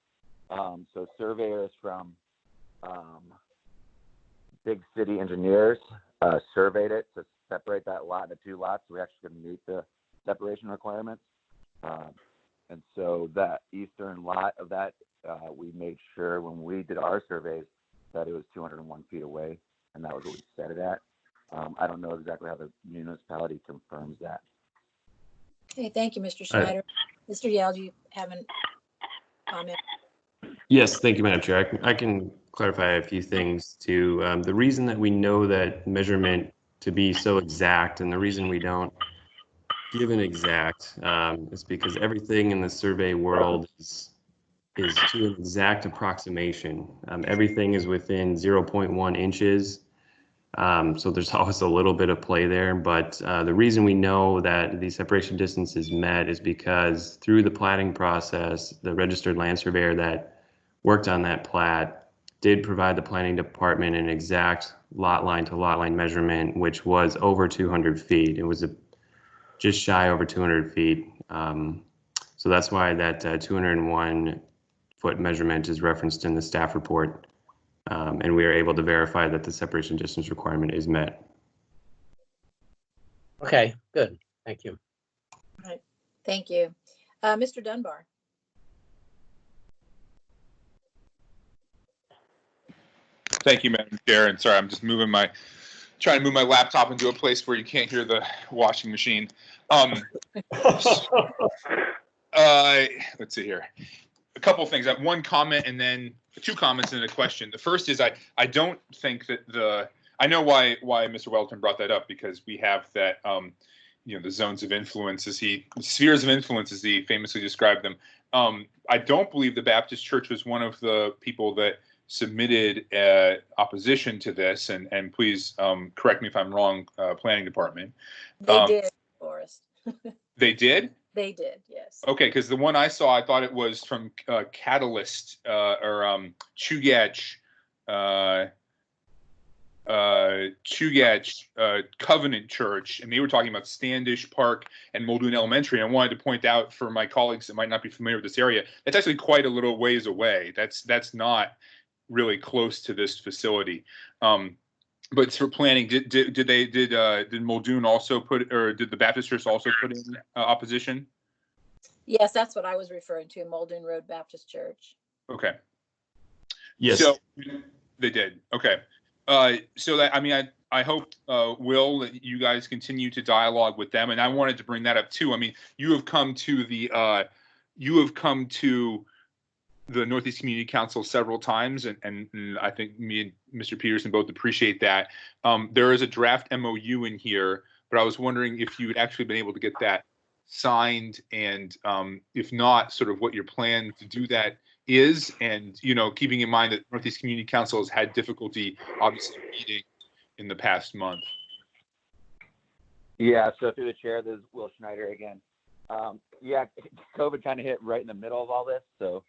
[SPEAKER 13] So surveyors from Big City Engineers surveyed it to separate that lot into 2 lots. So we actually could meet the separation requirements. And so that eastern lot of that, we made sure when we did our surveys that it was 201 feet away, and that was what we set it at. I don't know exactly how the municipality confirms that.
[SPEAKER 2] Okay, thank you, Mr. Schneider. Mr. Yale, do you have a comment?
[SPEAKER 5] Yes, thank you, Madam Chair. I can clarify a few things too. The reason that we know that measurement to be so exact, and the reason we don't give an exact, is because everything in the survey world is to an exact approximation. Everything is within 0.1 inches. So there's always a little bit of play there, but the reason we know that the separation distance is met is because through the platting process, the registered land surveyor that worked on that plat did provide the planning department an exact lot line to lot line measurement, which was over 200 feet. It was just shy over 200 feet. So that's why that 201 foot measurement is referenced in the staff report. And we are able to verify that the separation distance requirement is met.
[SPEAKER 3] Okay, good. Thank you.
[SPEAKER 2] All right, thank you. Mr. Dunbar.
[SPEAKER 14] Thank you, Madam Chair. And sorry, I'm just trying to move my laptop into a place where you can't hear the washing machine. Let's see here. A couple of things. One comment and then 2 comments and a question. The first is I don't think that I know why Mr. Welton brought that up, because we have that the zones of influence spheres of influence as he famously described them. I don't believe the Baptist Church was one of the people that submitted opposition to this, and please correct me if I'm wrong, planning department.
[SPEAKER 2] They did, Forrest.
[SPEAKER 14] They did?
[SPEAKER 2] They did, yes.
[SPEAKER 14] Okay, because the one I saw, I thought it was from Catalyst or Chugach Covenant Church, and they were talking about Standish Park and Muldoon Elementary. And I wanted to point out for my colleagues that might not be familiar with this area, that's actually quite a little ways away. That's not really close to this facility. But for planning, did Muldoon also put, or did the Baptist Church also put in opposition?
[SPEAKER 2] Yes, that's what I was referring to, Muldoon Road Baptist Church.
[SPEAKER 14] Okay.
[SPEAKER 5] Yes.
[SPEAKER 14] So they did. Okay. So that, I hope, Will, that you guys continue to dialogue with them. And I wanted to bring that up too. I mean, you have come to the Northeast Community Council several times, and I think me and Mr. Peterson both appreciate that. There is a draft MOU in here, but I was wondering if you had actually been able to get that signed, and if not, sort of what your plan to do that is, and keeping in mind that Northeast Community Council has had difficulty obviously meeting in the past month.
[SPEAKER 13] Yeah, so through the chair, this is Will Schneider again. Yeah, COVID kind of hit right in the middle of all this, so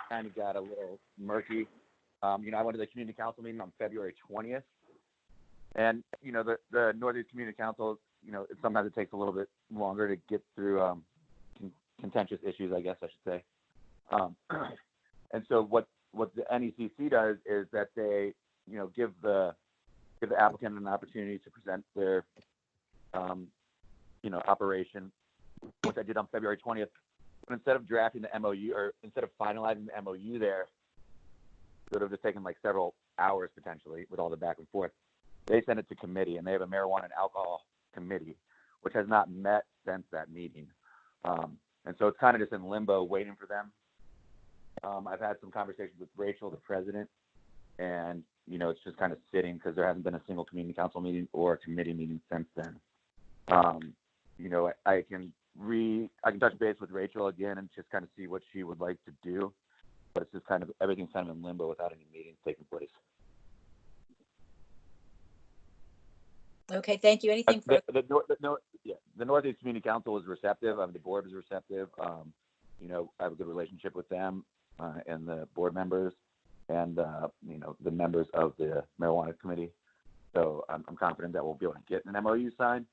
[SPEAKER 13] kind of got a little murky. I went to the community council meeting on February 20th, and the Northeast Community Council, sometimes it takes a little bit longer to get through contentious issues, I guess I should say. And so what the NECC does is that they give the applicant an opportunity to present their operation, which I did on February 20th. But instead of drafting the MOU, or instead of finalizing the MOU there, it would have just taken like several hours potentially with all the back and forth. They sent it to committee, and they have a marijuana and alcohol committee, which has not met since that meeting. And so it's kind of just in limbo waiting for them. I've had some conversations with Rachel, the president, and it's just kind of sitting because there hasn't been a single community council meeting or a committee meeting since then. I can touch base with Rachel again and just kind of see what she would like to do, but it's just kind of, everything's kind of in limbo without any meetings taking place.
[SPEAKER 2] Okay, thank you. Anything further?
[SPEAKER 13] The Northeast Community Council was receptive. The board was receptive. You know, I have a good relationship with them and the board members and, you know, the members of the marijuana committee. So I'm confident that we'll be able to get an MOU signed.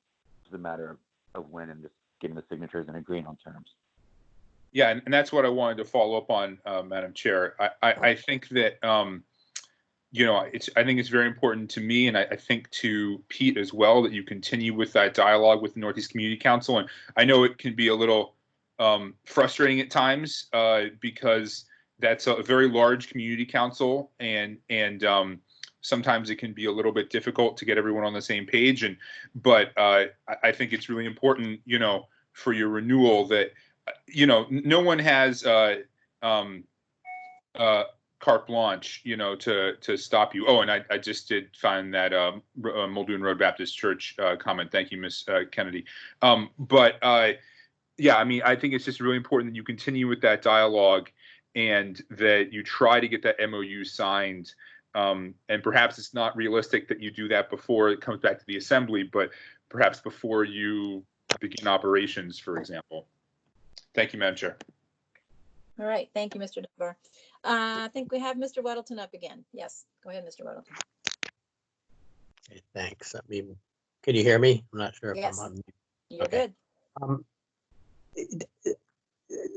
[SPEAKER 13] It's a matter of when and just getting the signatures and agreeing on terms.
[SPEAKER 14] Yeah, and that's what I wanted to follow up on, Madam Chair. I think that, you know, I think it's very important to me, and I think to Pete as well, that you continue with that dialogue with the Northeast Community Council. And I know it can be a little frustrating at times because that's a very large community council, and sometimes it can be a little bit difficult to get everyone on the same page. But I think it's really important, you know, for your renewal that, you know, no one has carte blanche, you know, to stop you. Oh, and I just did find that Muldoon Road Baptist Church comment. Thank you, Ms. Kennedy. Yeah, I mean, I think it's just really important that you continue with that dialogue and that you try to get that MOU signed. And perhaps it's not realistic that you do that before it comes back to the assembly, but perhaps before you begin operations, for example. Thank you, Madam Chair.
[SPEAKER 2] All right, thank you, Mr. Dunbar. I think we have Mr. Weddleton up again. Yes, go ahead, Mr. Weddleton.
[SPEAKER 3] Okay, thanks. I mean, can you hear me? I'm not sure if
[SPEAKER 2] Yes,
[SPEAKER 3] I'm on.
[SPEAKER 2] You're
[SPEAKER 3] Okay.
[SPEAKER 2] good.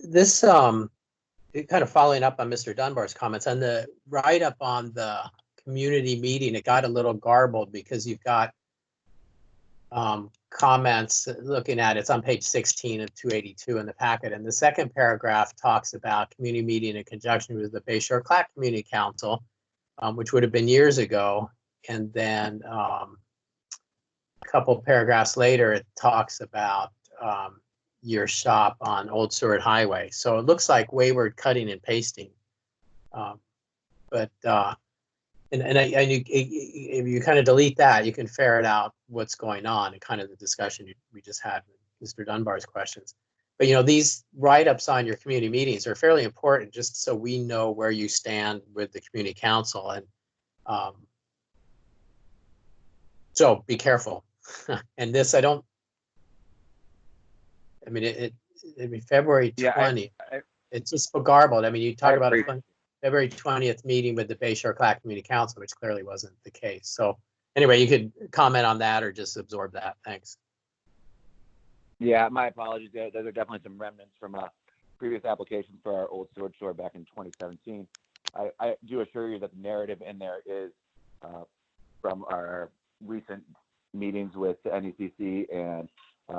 [SPEAKER 3] This kind of following up on Mr. Dunbar's comments on the write-up on the community meeting, it got a little garbled because you've got comments looking at it's on page 16 of 282 in the packet, and the second paragraph talks about community meeting in conjunction with the Bayshore Clack Community Council, which would have been years ago, and then a couple paragraphs later it talks about your shop on Old Seward Highway. So it looks like wayward cutting and pasting, if you kind of delete that, you can ferret out what's going on and kind of the discussion we just had with Mr. Dunbar's questions. But, you know, these write-ups on your community meetings are fairly important just so we know where you stand with the community council. And so be careful. And this, I mean, February 20, it's just garbled. I mean, you talk about a February 20th meeting with the Bayshore Clack Community Council, which clearly wasn't the case. So anyway, you could comment on that or just absorb that. Thanks.
[SPEAKER 13] Yeah, my apologies. Those are definitely some remnants from previous applications for our Old Seward store back in 2017. I do assure you that the narrative in there is from our recent meetings with the NECC and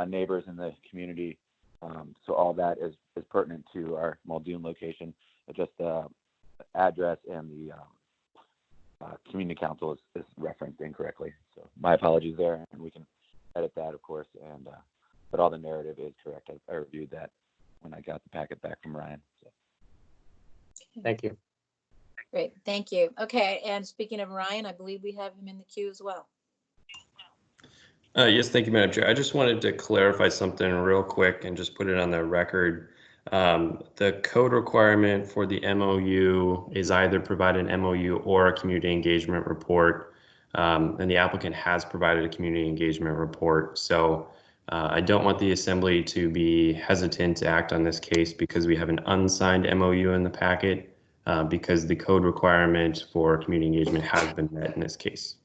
[SPEAKER 13] neighbors in the community. So all that is pertinent to our Muldoon location. Just address and the community council is referenced incorrectly. So my apologies there, and we can edit that, of course. And but all the narrative is correct. I reviewed that when I got the packet back from Ryan. So.
[SPEAKER 3] Thank you.
[SPEAKER 2] Great, thank you. Okay, and speaking of Ryan, I believe we have him in the queue as well.
[SPEAKER 5] Yes, thank you, Madam Chair. I just wanted to clarify something real quick and just put it on the record. The code requirement for the MOU is either provide an MOU or a community engagement report, and the applicant has provided a community engagement report. So I don't want the assembly to be hesitant to act on this case because we have an unsigned MOU in the packet, because the code requirement for community engagement has been met in this case.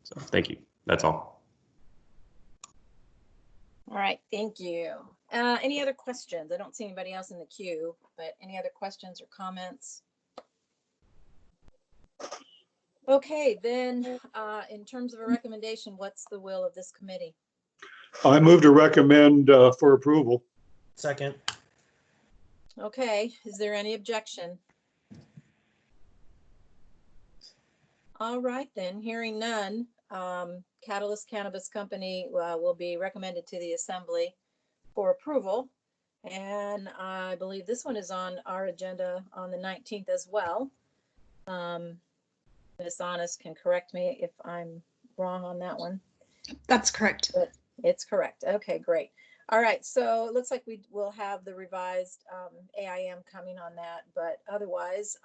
[SPEAKER 5] So thank you. That's all.
[SPEAKER 2] All right, thank you. Any other questions? I don't see anybody else in the queue, but any other questions or comments? Okay, then in terms of a recommendation, what's the will of this committee?
[SPEAKER 4] I move to recommend for approval.
[SPEAKER 6] Second.
[SPEAKER 2] Okay, is there any objection? All right, then, hearing none, Catalyst Cannabis Company will be recommended to the assembly for approval. And I believe this one is on our agenda on the 19th as well. Ms. Honest can correct me if I'm wrong on that one.
[SPEAKER 1] That's correct.
[SPEAKER 2] But it's correct. Okay, great. All right, so it looks like we will have the revised AIM coming on that, but otherwise,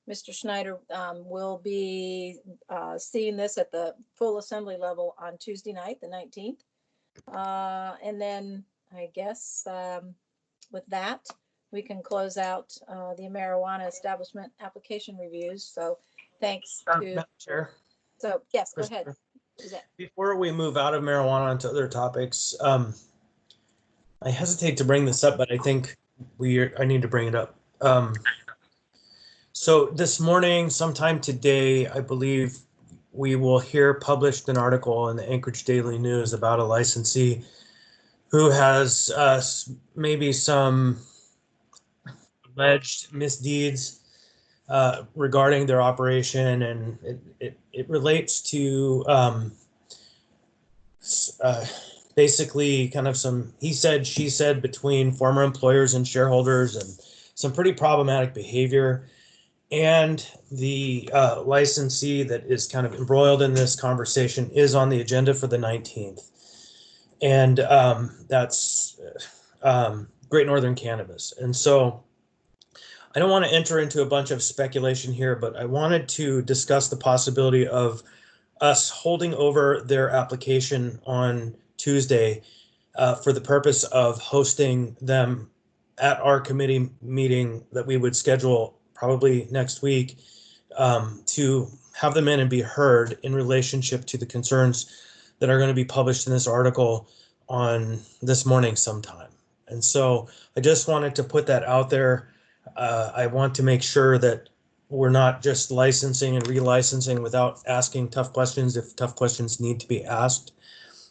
[SPEAKER 2] Mr. Schneider will be seeing this at the full assembly level on Tuesday night, the 19th. And then I guess with that, we can close out the marijuana establishment application reviews. So thanks to,
[SPEAKER 6] Madam Chair.
[SPEAKER 2] so yes, go ahead.
[SPEAKER 6] Before we move out of marijuana into other topics, I hesitate to bring this up, but I think I need to bring it up. So this morning, sometime today, I believe we will hear published an article in the Anchorage Daily News about a licensee who has maybe some alleged misdeeds regarding their operation, and it relates to basically kind of some he said, she said between former employers and shareholders, and some pretty problematic behavior. And the licensee that is kind of embroiled in this conversation is on the agenda for the 19th. And that's Great Northern Cannabis. And so I don't want to enter into a bunch of speculation here, but I wanted to discuss the possibility of us holding over their application on Tuesday for the purpose of hosting them at our committee meeting that we would schedule probably next week, to have them in and be heard in relationship to the concerns that are going to be published in this article on this morning sometime. And so I just wanted to put that out there. I want to make sure that we're not just licensing and relicensing without asking tough questions if tough questions need to be asked.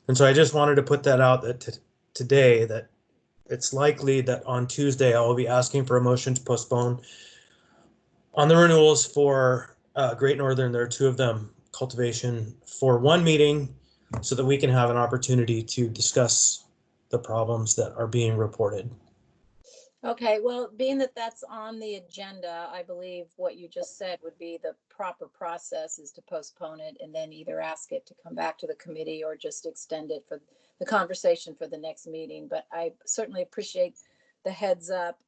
[SPEAKER 6] And so I just wanted to put that out that today, that it's likely that on Tuesday I will be asking for a motion to postpone on the renewals for Great Northern. There are two of them, cultivation, for one meeting, so that we can have an opportunity to discuss the problems that are being reported.
[SPEAKER 2] Okay, well, being that that's on the agenda, I believe what you just said would be the proper process is to postpone it and then either ask it to come back to the committee or just extend it for the conversation for the next meeting. But I certainly appreciate the heads up.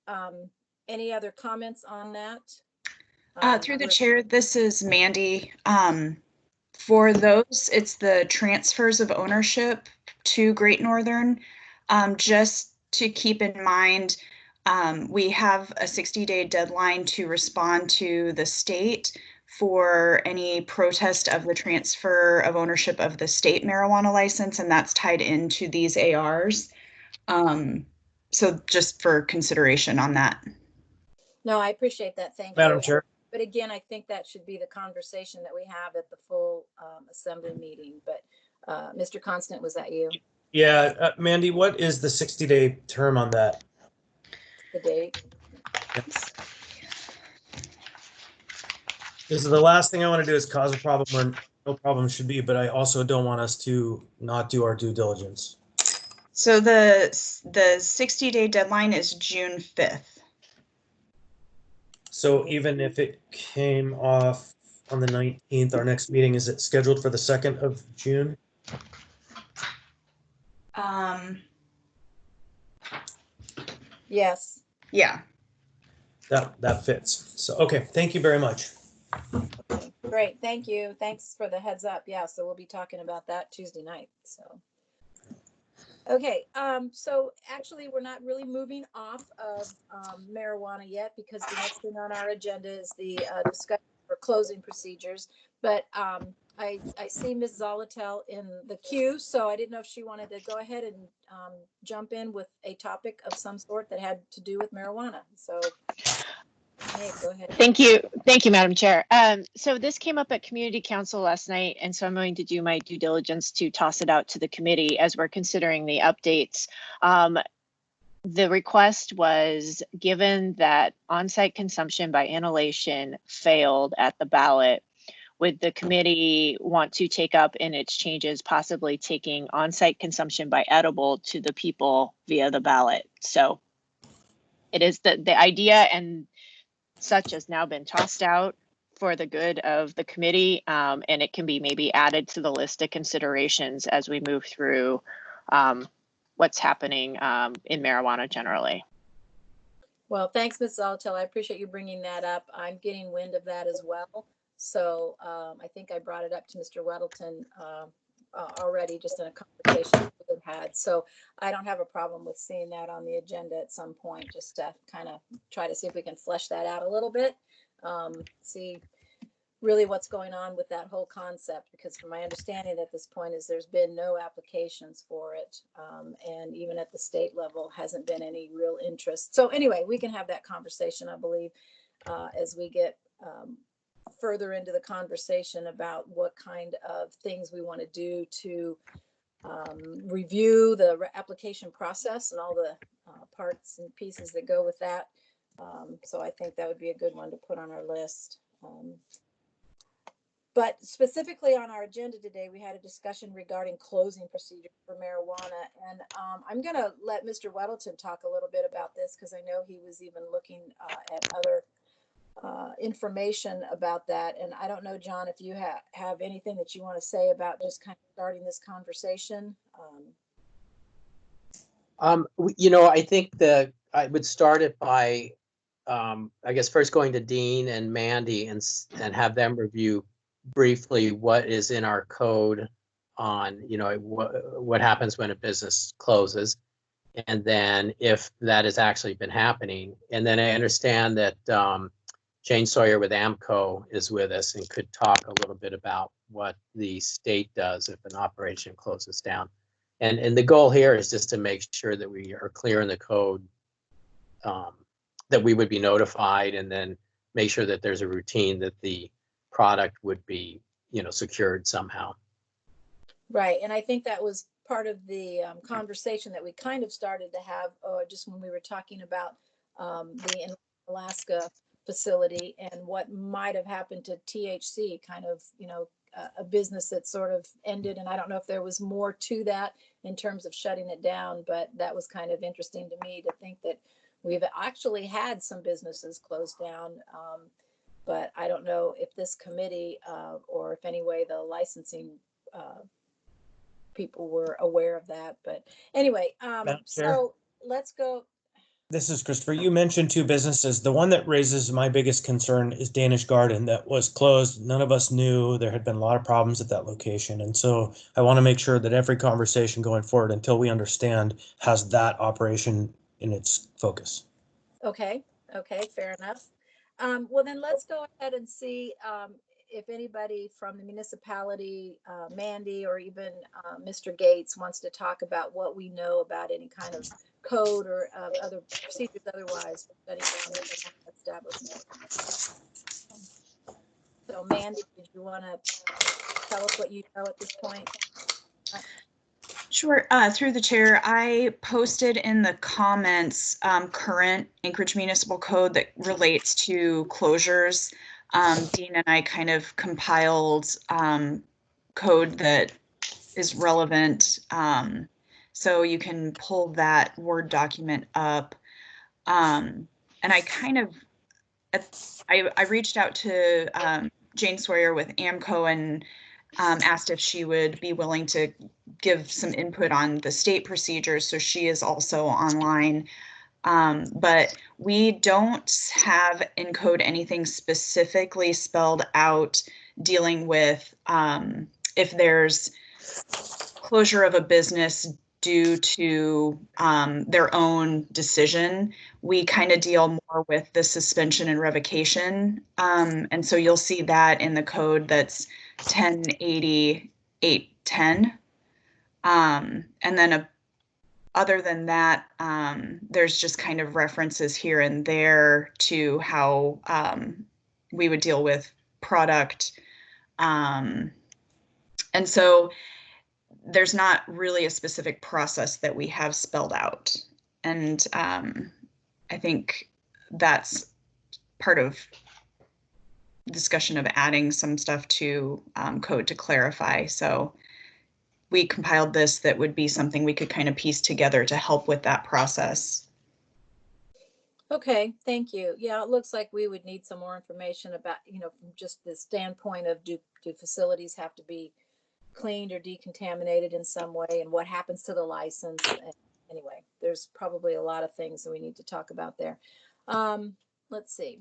[SPEAKER 2] Any other comments on that?
[SPEAKER 1] Through the chair, this is Mandy. For those, it's the transfers of ownership to Great Northern. Just to keep in mind, we have a 60-day deadline to respond to the state for any protest of the transfer of ownership of the state marijuana license, and that's tied into these ARs. So just for consideration on that.
[SPEAKER 2] No, I appreciate that. Thank you.
[SPEAKER 6] Madam Chair.
[SPEAKER 2] But again, I think that should be the conversation that we have at the full assembly meeting. But Mr. Constant, was that you?
[SPEAKER 6] Yeah, Mandy, what is the 60-day term on that?
[SPEAKER 2] The date?
[SPEAKER 6] Yes. This is the last thing I want to do is cause a problem where no problem should be, but I also don't want us to not do our due diligence.
[SPEAKER 1] So the 60-day deadline is June 5th.
[SPEAKER 6] So even if it came off on the 19th, our next meeting, is it scheduled for the 2nd of June?
[SPEAKER 2] Yes.
[SPEAKER 1] Yeah.
[SPEAKER 6] That fits. So, okay, thank you very much.
[SPEAKER 2] Great, thank you. Thanks for the heads up. Yeah, so we'll be talking about that Tuesday night, so. Okay, so actually, we're not really moving off of marijuana yet because the next thing on our agenda is the discussion for closing procedures. But I see Ms. Zolotel in the queue, so I didn't know if she wanted to go ahead and jump in with a topic of some sort that had to do with marijuana. So, hey, go ahead.
[SPEAKER 12] Thank you, Madam Chair. So this came up at Community Council last night, and so I'm going to do my due diligence to toss it out to the committee as we're considering the updates. The request was, given that on-site consumption by inhalation failed at the ballot, would the committee want to take up in its changes, possibly taking on-site consumption by edible to the people via the ballot? So it is the idea and such has now been tossed out for the good of the committee, and it can be maybe added to the list of considerations as we move through what's happening in marijuana generally.
[SPEAKER 2] Well, thanks, Ms. Zolotel. I appreciate you bringing that up. I'm getting wind of that as well. So I think I brought it up to Mr. Weddleton already, just in a conversation we've had. So I don't have a problem with seeing that on the agenda at some point, just to kind of try to see if we can flesh that out a little bit. See really what's going on with that whole concept, because from my understanding at this point is there's been no applications for it. And even at the state level hasn't been any real interest. So anyway, we can have that conversation, I believe, as we get further into the conversation about what kind of things we want to do to review the application process and all the parts and pieces that go with that. So I think that would be a good one to put on our list. But specifically on our agenda today, we had a discussion regarding closing procedure for marijuana. And I'm going to let Mr. Weddleton talk a little bit about this, because I know he was even looking at other information about that. And I don't know, John, if you have anything that you want to say about just kind of starting this conversation.
[SPEAKER 3] I think that I would start it by, I guess, first going to Dean and Mandy and have them review briefly what is in our code on, what happens when a business closes, and then if that has actually been happening. And then I understand that Jane Sawyer with AMCO is with us and could talk a little bit about what the state does if an operation closes down. And the goal here is just to make sure that we are clear in the code, that we would be notified, and then make sure that there's a routine that the product would be, secured somehow.
[SPEAKER 2] Right. And I think that was part of the conversation that we kind of started to have just when we were talking about the Alaska facility and what might have happened to THC, kind of, a business that sort of ended. And I don't know if there was more to that in terms of shutting it down, but that was kind of interesting to me to think that we've actually had some businesses close down. But I don't know if this committee or if anyway the licensing people were aware of that. But anyway, so let's go.
[SPEAKER 6] This is Christopher. You mentioned two businesses. The one that raises my biggest concern is Danish Garden, that was closed. None of us knew. There had been a lot of problems at that location. And so I want to make sure that every conversation going forward, until we understand, has that operation in its focus.
[SPEAKER 2] Okay, fair enough. Well, then let's go ahead and see if anybody from the municipality, Mandy, or even Mr. Gates wants to talk about what we know about any kind of code or other procedures otherwise for shutting down the establishment. So Mandy, did you want to tell us what you know at this point?
[SPEAKER 1] Sure. Through the chair, I posted in the comments current Anchorage Municipal Code that relates to closures. Dean and I kind of compiled code that is relevant. So you can pull that Word document up. And I kind of, I reached out to Jane Sawyer with AMCO and asked if she would be willing to give some input on the state procedures. So she is also online. But we don't have in code anything specifically spelled out dealing with if there's closure of a business due to their own decision. We kind of deal more with the suspension and revocation. And so you'll see that in the code that's 1080-810. And then other than that, there's just kind of references here and there to how we would deal with product. And so there's not really a specific process that we have spelled out. And I think that's part of discussion of adding some stuff to code to clarify. So we compiled this that would be something we could kind of piece together to help with that process.
[SPEAKER 2] Okay, thank you. Yeah, it looks like we would need some more information about, from just the standpoint of do facilities have to be cleaned or decontaminated in some way, and what happens to the license. And anyway, there's probably a lot of things that we need to talk about there. Let's see.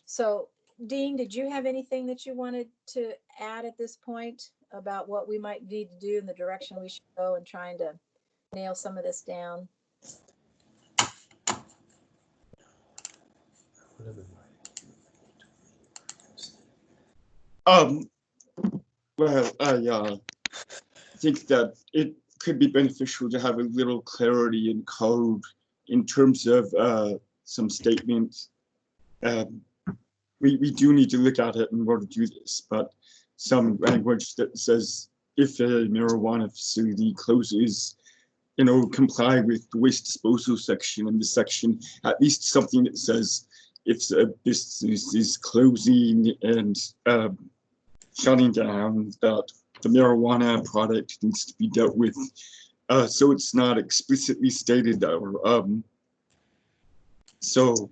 [SPEAKER 2] So Dean, did you have anything that you wanted to add at this point about what we might need to do in the direction we should go in trying to nail some of this down?
[SPEAKER 10] Well, I think that it could be beneficial to have a little clarity in code in terms of some statements. We do need to look at it in order to do this, but some language that says if a marijuana facility closes, comply with the waste disposal section in the section, at least something that says if a business is closing and shutting down, that the marijuana product needs to be dealt with. So it's not explicitly stated, or so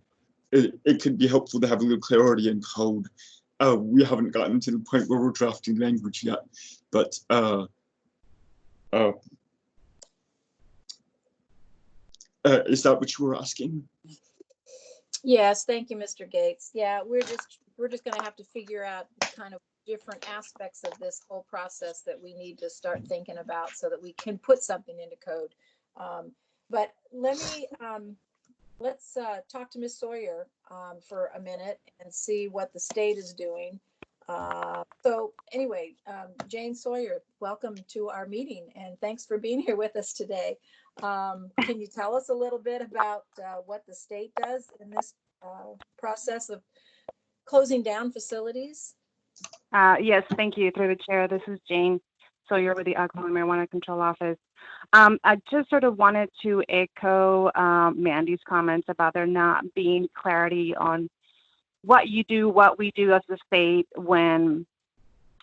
[SPEAKER 10] it could be helpful to have a little clarity in code. We haven't gotten to the point where we're drafting language yet, but is that what you were asking?
[SPEAKER 2] Yes, thank you, Mr. Gates. Yeah, we're just going to have to figure out kind of different aspects of this whole process that we need to start thinking about so that we can put something into code. But let's talk to Ms. Sawyer for a minute and see what the state is doing. So anyway, Jane Sawyer, welcome to our meeting and thanks for being here with us today. Can you tell us a little bit about what the state does in this process of closing down facilities?
[SPEAKER 15] Yes, thank you. Through the chair, this is Jane Sawyer with the Alcohol and Marijuana Control Office. I just sort of wanted to echo Mandy's comments about there not being clarity on what we do as a state when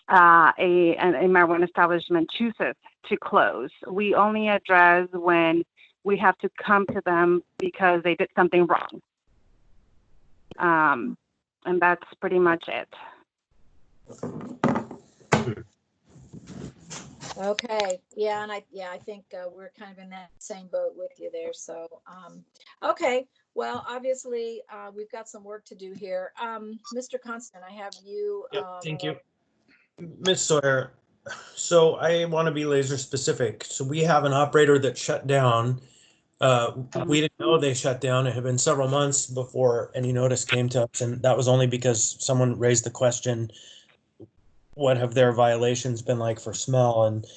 [SPEAKER 15] a marijuana establishment chooses to close. We only address when we have to come to them because they did something wrong. And that's pretty much it.
[SPEAKER 2] Okay, yeah, and I think we're kind of in that same boat with you there. So, okay, well, obviously we've got some work to do here. Mr. Constant, I have you.
[SPEAKER 6] Thank you, Ms. Sawyer. So I want to be laser specific. So we have an operator that shut down. We didn't know they shut down. It had been several months before any notice came to us, and that was only because someone raised the question, what have their violations been like for smell? And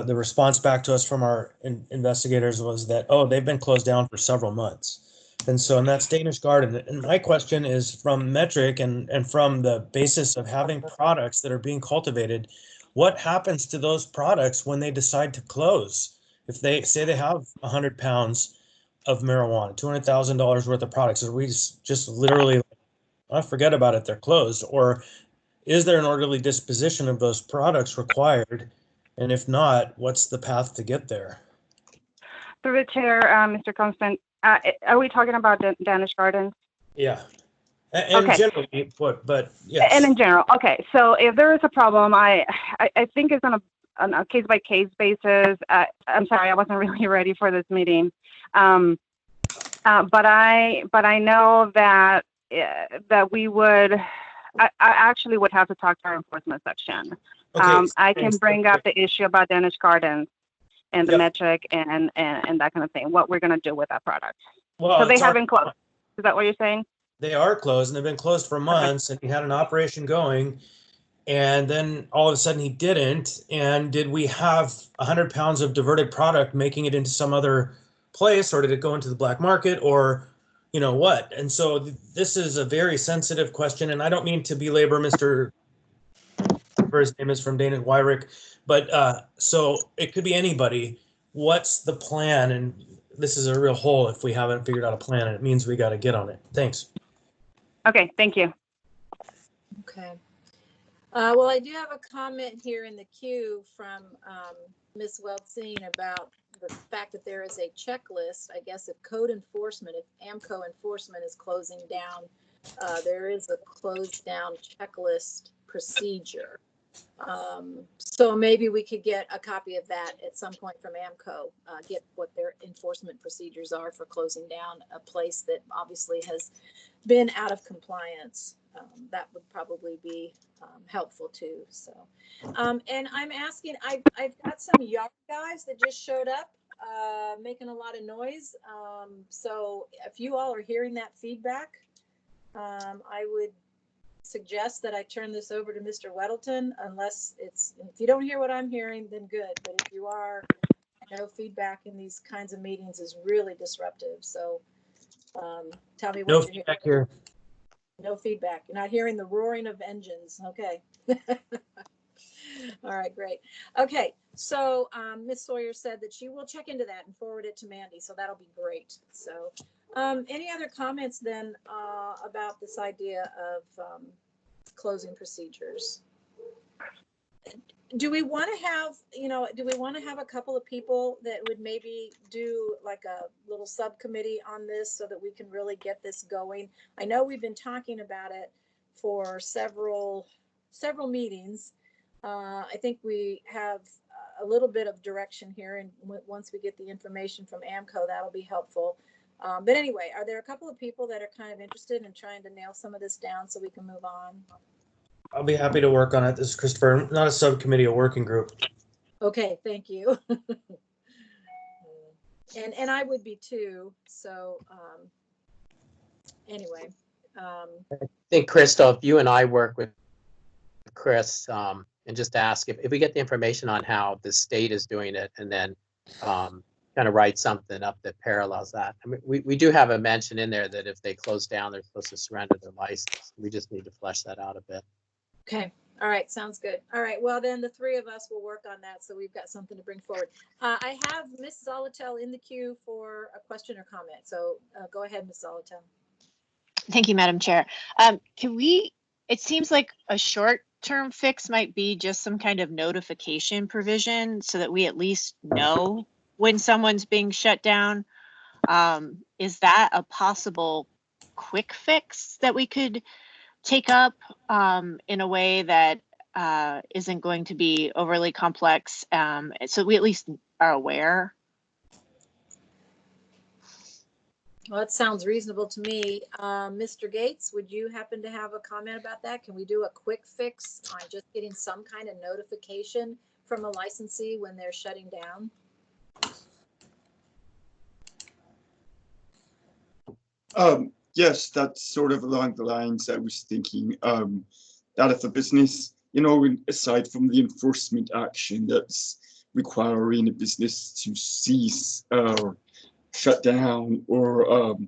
[SPEAKER 6] the response back to us from our investigators was that, oh, they've been closed down for several months. And so, and that's Danish Garden. And my question is from Metric and from the basis of having products that are being cultivated, what happens to those products when they decide to close? If they say they have 100 pounds of marijuana, $200,000 worth of products, are we just literally, forget about it, they're closed? Or is there an orderly disposition of those products required? And if not, what's the path to get there?
[SPEAKER 15] Through the chair, Mr. Constant, are we talking about Danish Gardens?
[SPEAKER 6] Yeah. And
[SPEAKER 15] okay.
[SPEAKER 6] Generally, but yes.
[SPEAKER 15] And in general, okay. So if there is a problem, I think it's on a case-by-case basis. I'm sorry, I wasn't really ready for this meeting. But I know that we would. I actually would have to talk to our enforcement section. Okay, I can bring up the issue about Danish Gardens and the Metric and that kind of thing, what we're going to do with that product. Well, so they haven't closed. Is that what you're saying?
[SPEAKER 6] They are closed, and they've been closed for months, and he had an operation going, and then all of a sudden he didn't. And did we have 100 pounds of diverted product making it into some other place, or did it go into the black market, or you know what? And so this is a very sensitive question, and I don't mean to belabor Mr. His name is from Dana Wyrick, but so it could be anybody. What's the plan? And this is a real hole if we haven't figured out a plan, and it means we got to get on it. Thanks.
[SPEAKER 15] Okay, thank you.
[SPEAKER 2] Okay. Well, I do have a comment here in the queue from Ms. Weltzine about the fact that there is a checklist. I guess if code enforcement, if AMCO enforcement is closing down, there is a closed down checklist procedure. So maybe we could get a copy of that at some point from AMCO, get what their enforcement procedures are for closing down a place that obviously has been out of compliance. That would probably be helpful too. So, and I'm asking, I've got some yard guys that just showed up, making a lot of noise. So if you all are hearing that feedback, I would suggest that I turn this over to Mr. Weddleton, unless if you don't hear what I'm hearing, then good. But if you are, I know feedback in these kinds of meetings is really disruptive. So tell me what
[SPEAKER 6] No
[SPEAKER 2] you're
[SPEAKER 6] feedback
[SPEAKER 2] hearing.
[SPEAKER 6] here.
[SPEAKER 2] No feedback. You're not hearing the roaring of engines. Okay. All right, great. Okay, so Ms. Sawyer said that she will check into that and forward it to Mandy, so that'll be great. So any other comments then about this idea of closing procedures? Do we want to have, do we want to have a couple of people that would maybe do like a little subcommittee on this so that we can really get this going? I know we've been talking about it for several meetings. I think we have a little bit of direction here, and once we get the information from AMCO, that'll be helpful. But anyway, are there a couple of people that are kind of interested in trying to nail some of this down so we can move on?
[SPEAKER 6] I'll be happy to work on it. This is Christopher, not a subcommittee, a working group.
[SPEAKER 2] Okay, thank you. And I would be too. So anyway.
[SPEAKER 3] I think, Christoph, you and I work with Chris and just ask if we get the information on how the state is doing it, and then kind of write something up that parallels that. I mean, we do have a mention in there that if they close down, they're supposed to surrender their license. We just need to flesh that out a bit.
[SPEAKER 2] Okay. All right. Sounds good. All right. Well, then the three of us will work on that. So we've got something to bring forward. I have Ms. Zolotel in the queue for a question or comment. So go ahead, Ms. Zolotel.
[SPEAKER 12] Thank you, Madam Chair. It seems like a short-term fix might be just some kind of notification provision so that we at least know when someone's being shut down. Is that a possible quick fix that we could take up in a way that isn't going to be overly complex, so we at least are aware?
[SPEAKER 2] Well, that sounds reasonable to me. Mr. Gates, would you happen to have a comment about that? Can we do a quick fix on just getting some kind of notification from a licensee when they're shutting down?
[SPEAKER 10] Yes, that's sort of along the lines I was thinking. That if a business, aside from the enforcement action that's requiring a business to cease or shut down or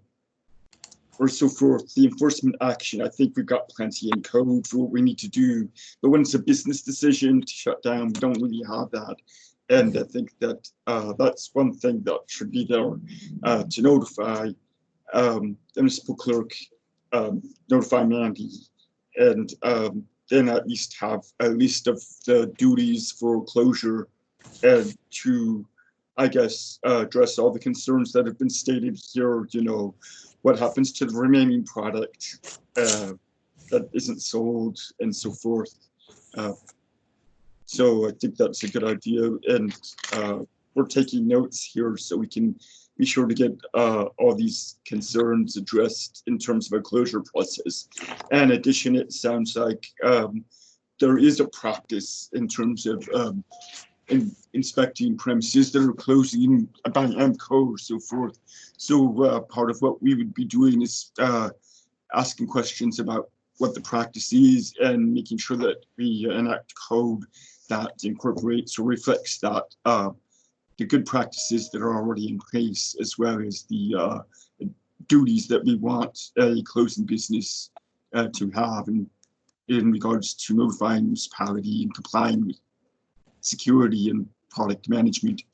[SPEAKER 10] so forth, the enforcement action, I think we've got plenty in code for what we need to do. But when it's a business decision to shut down, we don't really have that. And I think that that's one thing that should be there to notify the municipal clerk, notify Mandy, and then at least have a list of the duties for closure and to, I guess, address all the concerns that have been stated here. What happens to the remaining product that isn't sold and so forth. So I think that's a good idea, and we're taking notes here so we can be sure to get all these concerns addressed in terms of a closure process. And in addition, it sounds like there is a practice in terms of inspecting premises that are closing by AMCO or so forth. So part of what we would be doing is asking questions about what the practice is and making sure that we enact code that incorporates or reflects that the good practices that are already in place, as well as the duties that we want a closing business to have in regards to notifying municipality and complying with security and product management.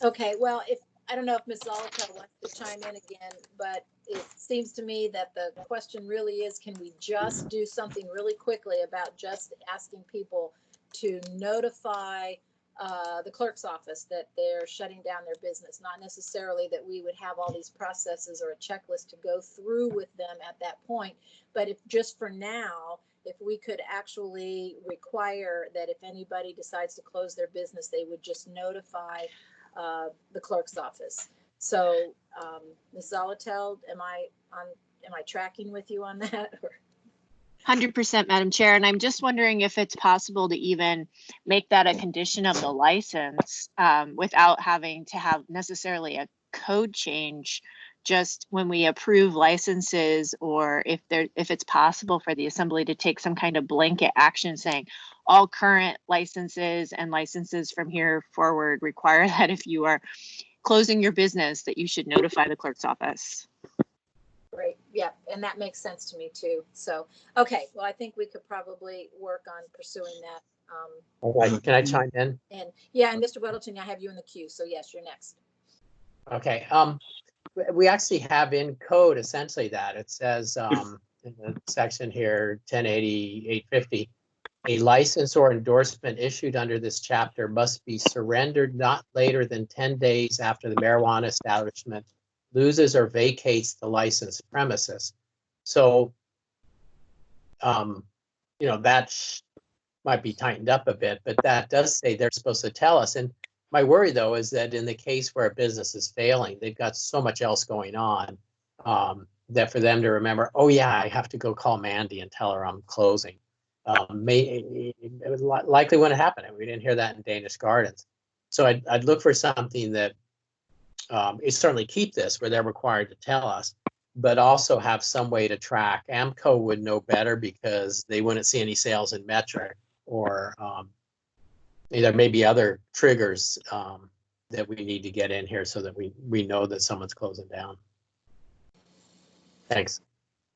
[SPEAKER 2] Okay, well, I don't know if Ms. Zolotel wants to chime in again, but it seems to me that the question really is, can we just do something really quickly about just asking people to notify the clerk's office that they're shutting down their business. Not necessarily that we would have all these processes or a checklist to go through with them at that point, but if just for now, if we could actually require that if anybody decides to close their business, they would just notify the clerk's office. So, Ms. Zolotel, am I tracking with you on that?
[SPEAKER 12] 100%, Madam Chair. And I'm just wondering if it's possible to even make that a condition of the license without having to have necessarily a code change, just when we approve licenses, or if it's possible for the assembly to take some kind of blanket action saying all current licenses and licenses from here forward require that if you are closing your business, that you should notify the clerk's office.
[SPEAKER 2] Great. Yeah, and that makes sense to me too. So, okay, well, I think we could probably work on pursuing that.
[SPEAKER 3] All right, can I chime in?
[SPEAKER 2] And yeah, and Mr. Weddleton, I have you in the queue. So yes, you're next.
[SPEAKER 3] Okay. We actually have in code essentially that it says in the section here 1080-850, a license or endorsement issued under this chapter must be surrendered not later than 10 days after the marijuana establishment loses or vacates the licensed premises. So, that might be tightened up a bit, but that does say they're supposed to tell us. And my worry, though, is that in the case where a business is failing, they've got so much else going on that for them to remember, oh, yeah, I have to go call Mandy and tell her I'm closing. It was likely when it happened. We didn't hear that in Danish Gardens. So I'd look for something that is certainly keep this where they're required to tell us, but also have some way to track. AMCO would know better because they wouldn't see any sales in Metric, or there may be other triggers that we need to get in here so that we know that someone's closing down. Thanks.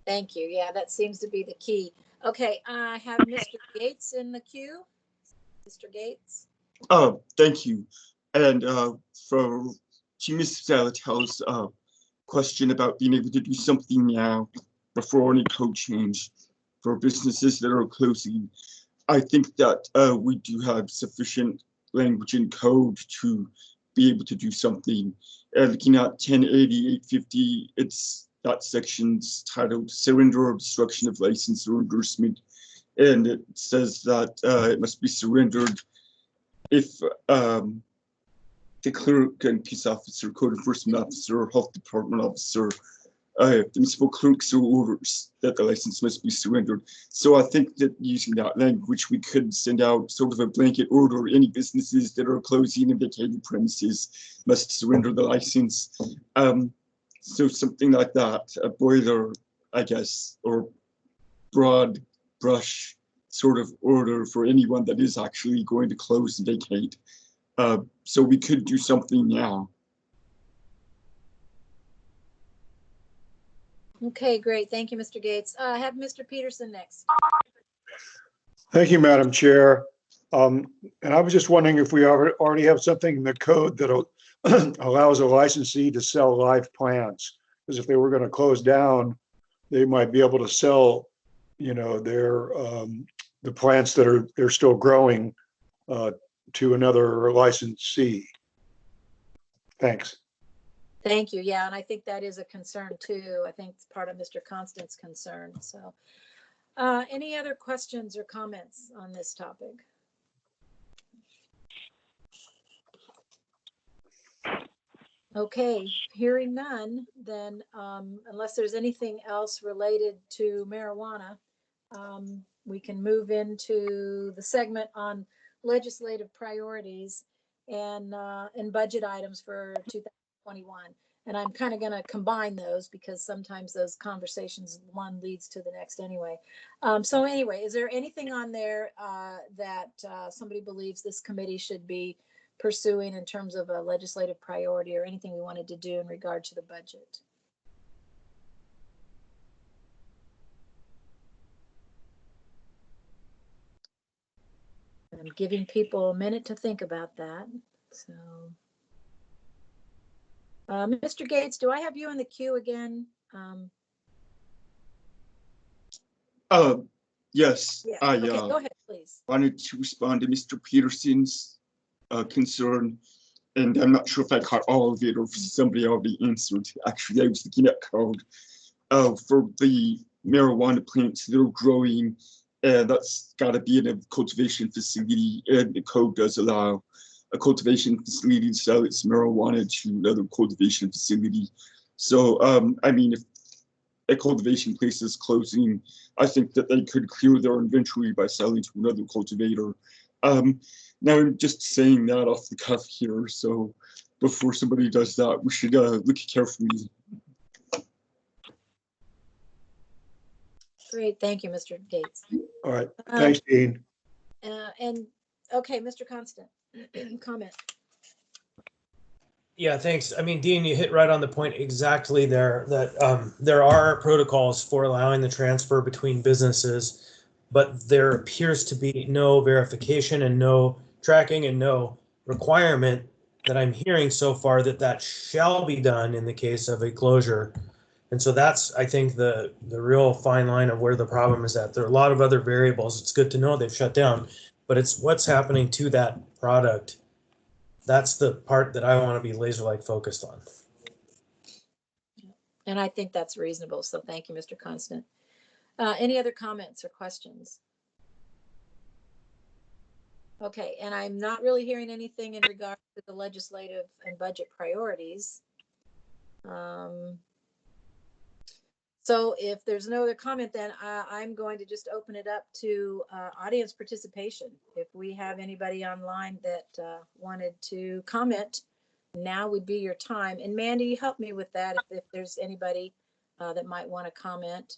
[SPEAKER 2] Thank you. Yeah, that seems to be the key. Okay, I have Mr. Gates in the queue. Mr. Gates.
[SPEAKER 10] Thank you. And to Ms. Zolotel's question about being able to do something now before any code change for businesses that are closing, I think that we do have sufficient language in code to be able to do something. Looking at 1080-850, that section's titled Surrender or Destruction of License or Endorsement, and it says that it must be surrendered if the clerk and peace officer, code enforcement officer, health department officer, the municipal clerk so orders that the license must be surrendered. So I think that using that language, we could send out sort of a blanket order. Any businesses that are closing and vacating premises must surrender the license. So something like that, a boiler, I guess, or broad brush sort of order for anyone that is actually going to close and vacate. So we could do something now.
[SPEAKER 2] Okay, great. Thank you, Mr. Gates. I have Mr. Peterson next.
[SPEAKER 4] Thank you, Madam Chair. And I was just wondering if we already have something in the code that allows a licensee to sell live plants. Because if they were going to close down, they might be able to sell, their the plants that they're still growing to another licensee. Thanks.
[SPEAKER 2] Thank you. Yeah, and I think that is a concern too. I think it's part of Mr. Constant's concern. So any other questions or comments on this topic? Okay, hearing none, then unless there's anything else related to marijuana, we can move into the segment on legislative priorities and budget items for 2021. And I'm kind of going to combine those because sometimes those conversations, one leads to the next anyway. So anyway, is there anything on there that somebody believes this committee should be pursuing in terms of a legislative priority or anything we wanted to do in regard to the budget? I'm giving people a minute to think about that. So, Mr. Gates, do I have you in the queue again?
[SPEAKER 10] Yes.
[SPEAKER 2] Yeah. Okay, go ahead, please.
[SPEAKER 10] Wanted to respond to Mr. Peterson's concern, and I'm not sure if I caught all of it or if somebody already answered. Actually, I was looking at code for the marijuana plants that are growing. That's got to be in a cultivation facility, and the code does allow a cultivation facility to sell its marijuana to another cultivation facility. So, I mean, if a cultivation place is closing, I think that they could clear their inventory by selling to another cultivator. Now I'm just saying that off the cuff here, so before somebody does that, we should look carefully.
[SPEAKER 2] Great, thank you, Mr. Gates.
[SPEAKER 4] All right, thanks, Dean.
[SPEAKER 2] And, okay, Mr. Constant, comment.
[SPEAKER 6] Yeah, thanks. I mean, Dean, you hit right on the point exactly there, that there are protocols for allowing the transfer between businesses, but there appears to be no verification and no tracking and no requirement that I'm hearing so far that shall be done in the case of a closure. And so that's, I think, the real fine line of where the problem is at. There are a lot of other variables. It's good to know they've shut down, but it's what's happening to that product. That's the part that I want to be laser-like focused on.
[SPEAKER 2] And I think that's reasonable. So thank you, Mr. Constant. Any other comments or questions? Okay, and I'm not really hearing anything in regard to the legislative and budget priorities. So if there's no other comment, then I'm going to just open it up to audience participation. If we have anybody online that wanted to comment, now would be your time. And Mandy, help me with that if there's anybody that might want to comment.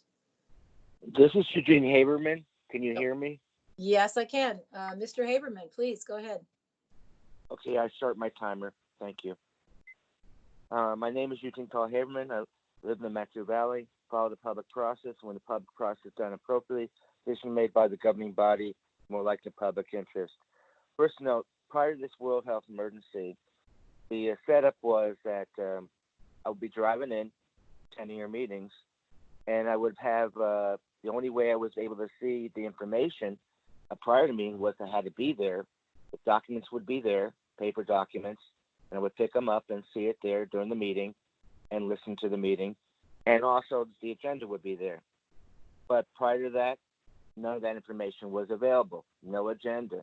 [SPEAKER 16] This is Eugene Haberman. Can you hear me?
[SPEAKER 2] Yes, I can. Mr. Haberman, please go ahead.
[SPEAKER 16] Okay, I start my timer. Thank you. My name is Eugene Paul Haberman. I live in the Metro Valley. Follow the public process. When the public process is done appropriately, decision made by the governing body, more like the public interest. First note, prior to this World Health Emergency, the setup was that I would be driving in, attending your meetings, and I would have, the only way I was able to see the information prior to meeting was I had to be there. The documents would be there, paper documents, and I would pick them up and see it there during the meeting and listen to the meeting. And also the agenda would be there. But prior to that, none of that information was available. No agenda.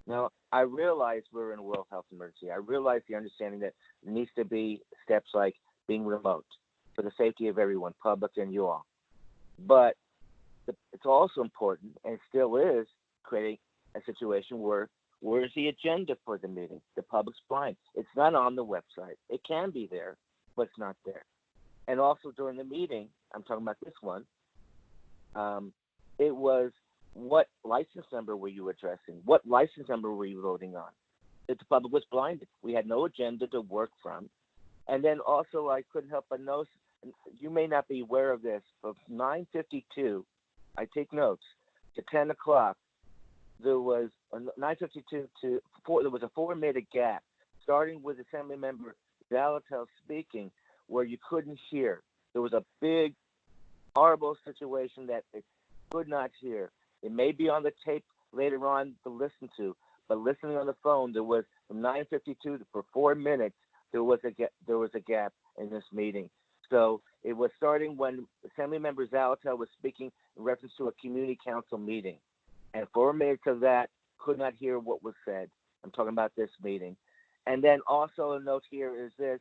[SPEAKER 16] Now, I realize we're in a world health emergency. I realize the understanding that there needs to be steps like being remote for the safety of everyone, public and you all. But it's also important, and still is, creating a situation where's the agenda for the meeting? The public's blind. It's not on the website. It can be there, but it's not there. And also during the meeting, I'm talking about this one, it was, what license number were you addressing? What license number were you voting on? If the public was blinded, we had no agenda to work from. And then also I couldn't help but notice, you may not be aware of this, but 9:52, I take notes, to 10 o'clock, there was a 9:52 to 4, there was a 4-minute gap, starting with Assemblymember Zalatel speaking, where you couldn't hear. There was a big, horrible situation that it could not hear. It may be on the tape later on to listen to, but listening on the phone, there was from 9:52 for 4 minutes, there was a gap in this meeting. So it was starting when Assemblymember Zalatel was speaking in reference to a community council meeting. And 4 minutes of that could not hear what was said. I'm talking about this meeting. And then also a note here is this.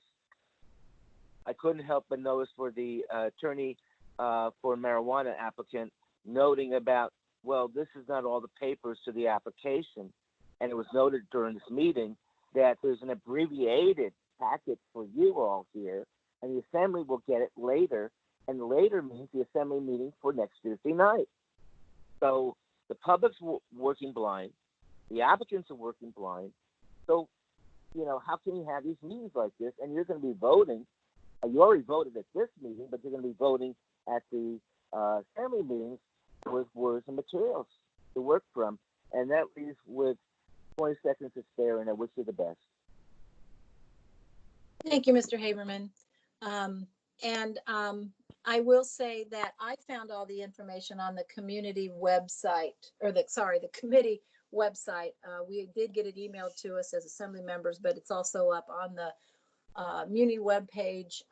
[SPEAKER 16] I couldn't help but notice for the attorney for marijuana applicant noting about, well, this is not all the papers to the application. And it was noted during this meeting that there's an abbreviated packet for you all here, and the assembly will get it later. And later means the assembly meeting for next Tuesday night. So the public's working blind. The applicants are working blind. So, how can you have these meetings like this? And you're going to be voting. You already voted at this meeting, but you're going to be voting at the assembly meetings with words and materials to work from. And that leaves with 20 seconds to spare, and I wish you the best.
[SPEAKER 2] Thank you, Mr. Haberman. I will say that I found all the information on the community website, or the committee website. We did get it emailed to us as assembly members, but it's also up on the Muni webpage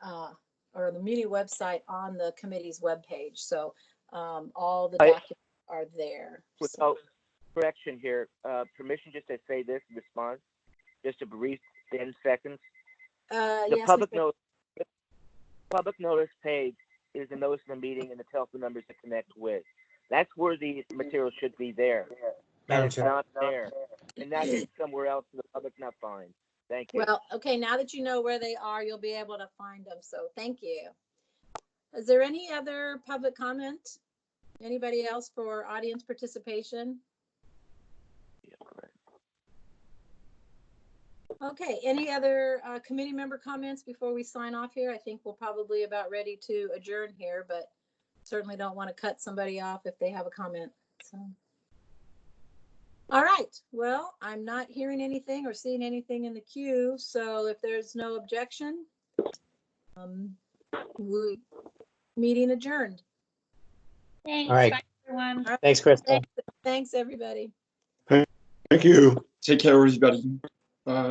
[SPEAKER 2] or the Muni website on the committee's webpage. So all the documents are there.
[SPEAKER 16] Without correction here, permission just to say this in response, just a brief 10 seconds. The
[SPEAKER 2] Yes,
[SPEAKER 16] public notice page is the notice of the meeting and the telephone numbers to connect with. That's where the material should be there. And it's not there. And that is somewhere else in the public not find. Thank you.
[SPEAKER 2] Well, okay, now that you know where they are, you'll be able to find them. So thank you. Is there any other public comment? Anybody else for audience participation? Okay, any other committee member comments before we sign off here? I think we're probably about ready to adjourn here, but certainly don't want to cut somebody off if they have a comment. So. All right, well, I'm not hearing anything or seeing anything in the queue, so if there's no objection, meeting adjourned.
[SPEAKER 1] Thanks.
[SPEAKER 3] All right.
[SPEAKER 1] Bye, everyone.
[SPEAKER 3] Thanks, Crystal.
[SPEAKER 2] Thanks, everybody.
[SPEAKER 4] Thank you.
[SPEAKER 10] Take care, everybody. Bye.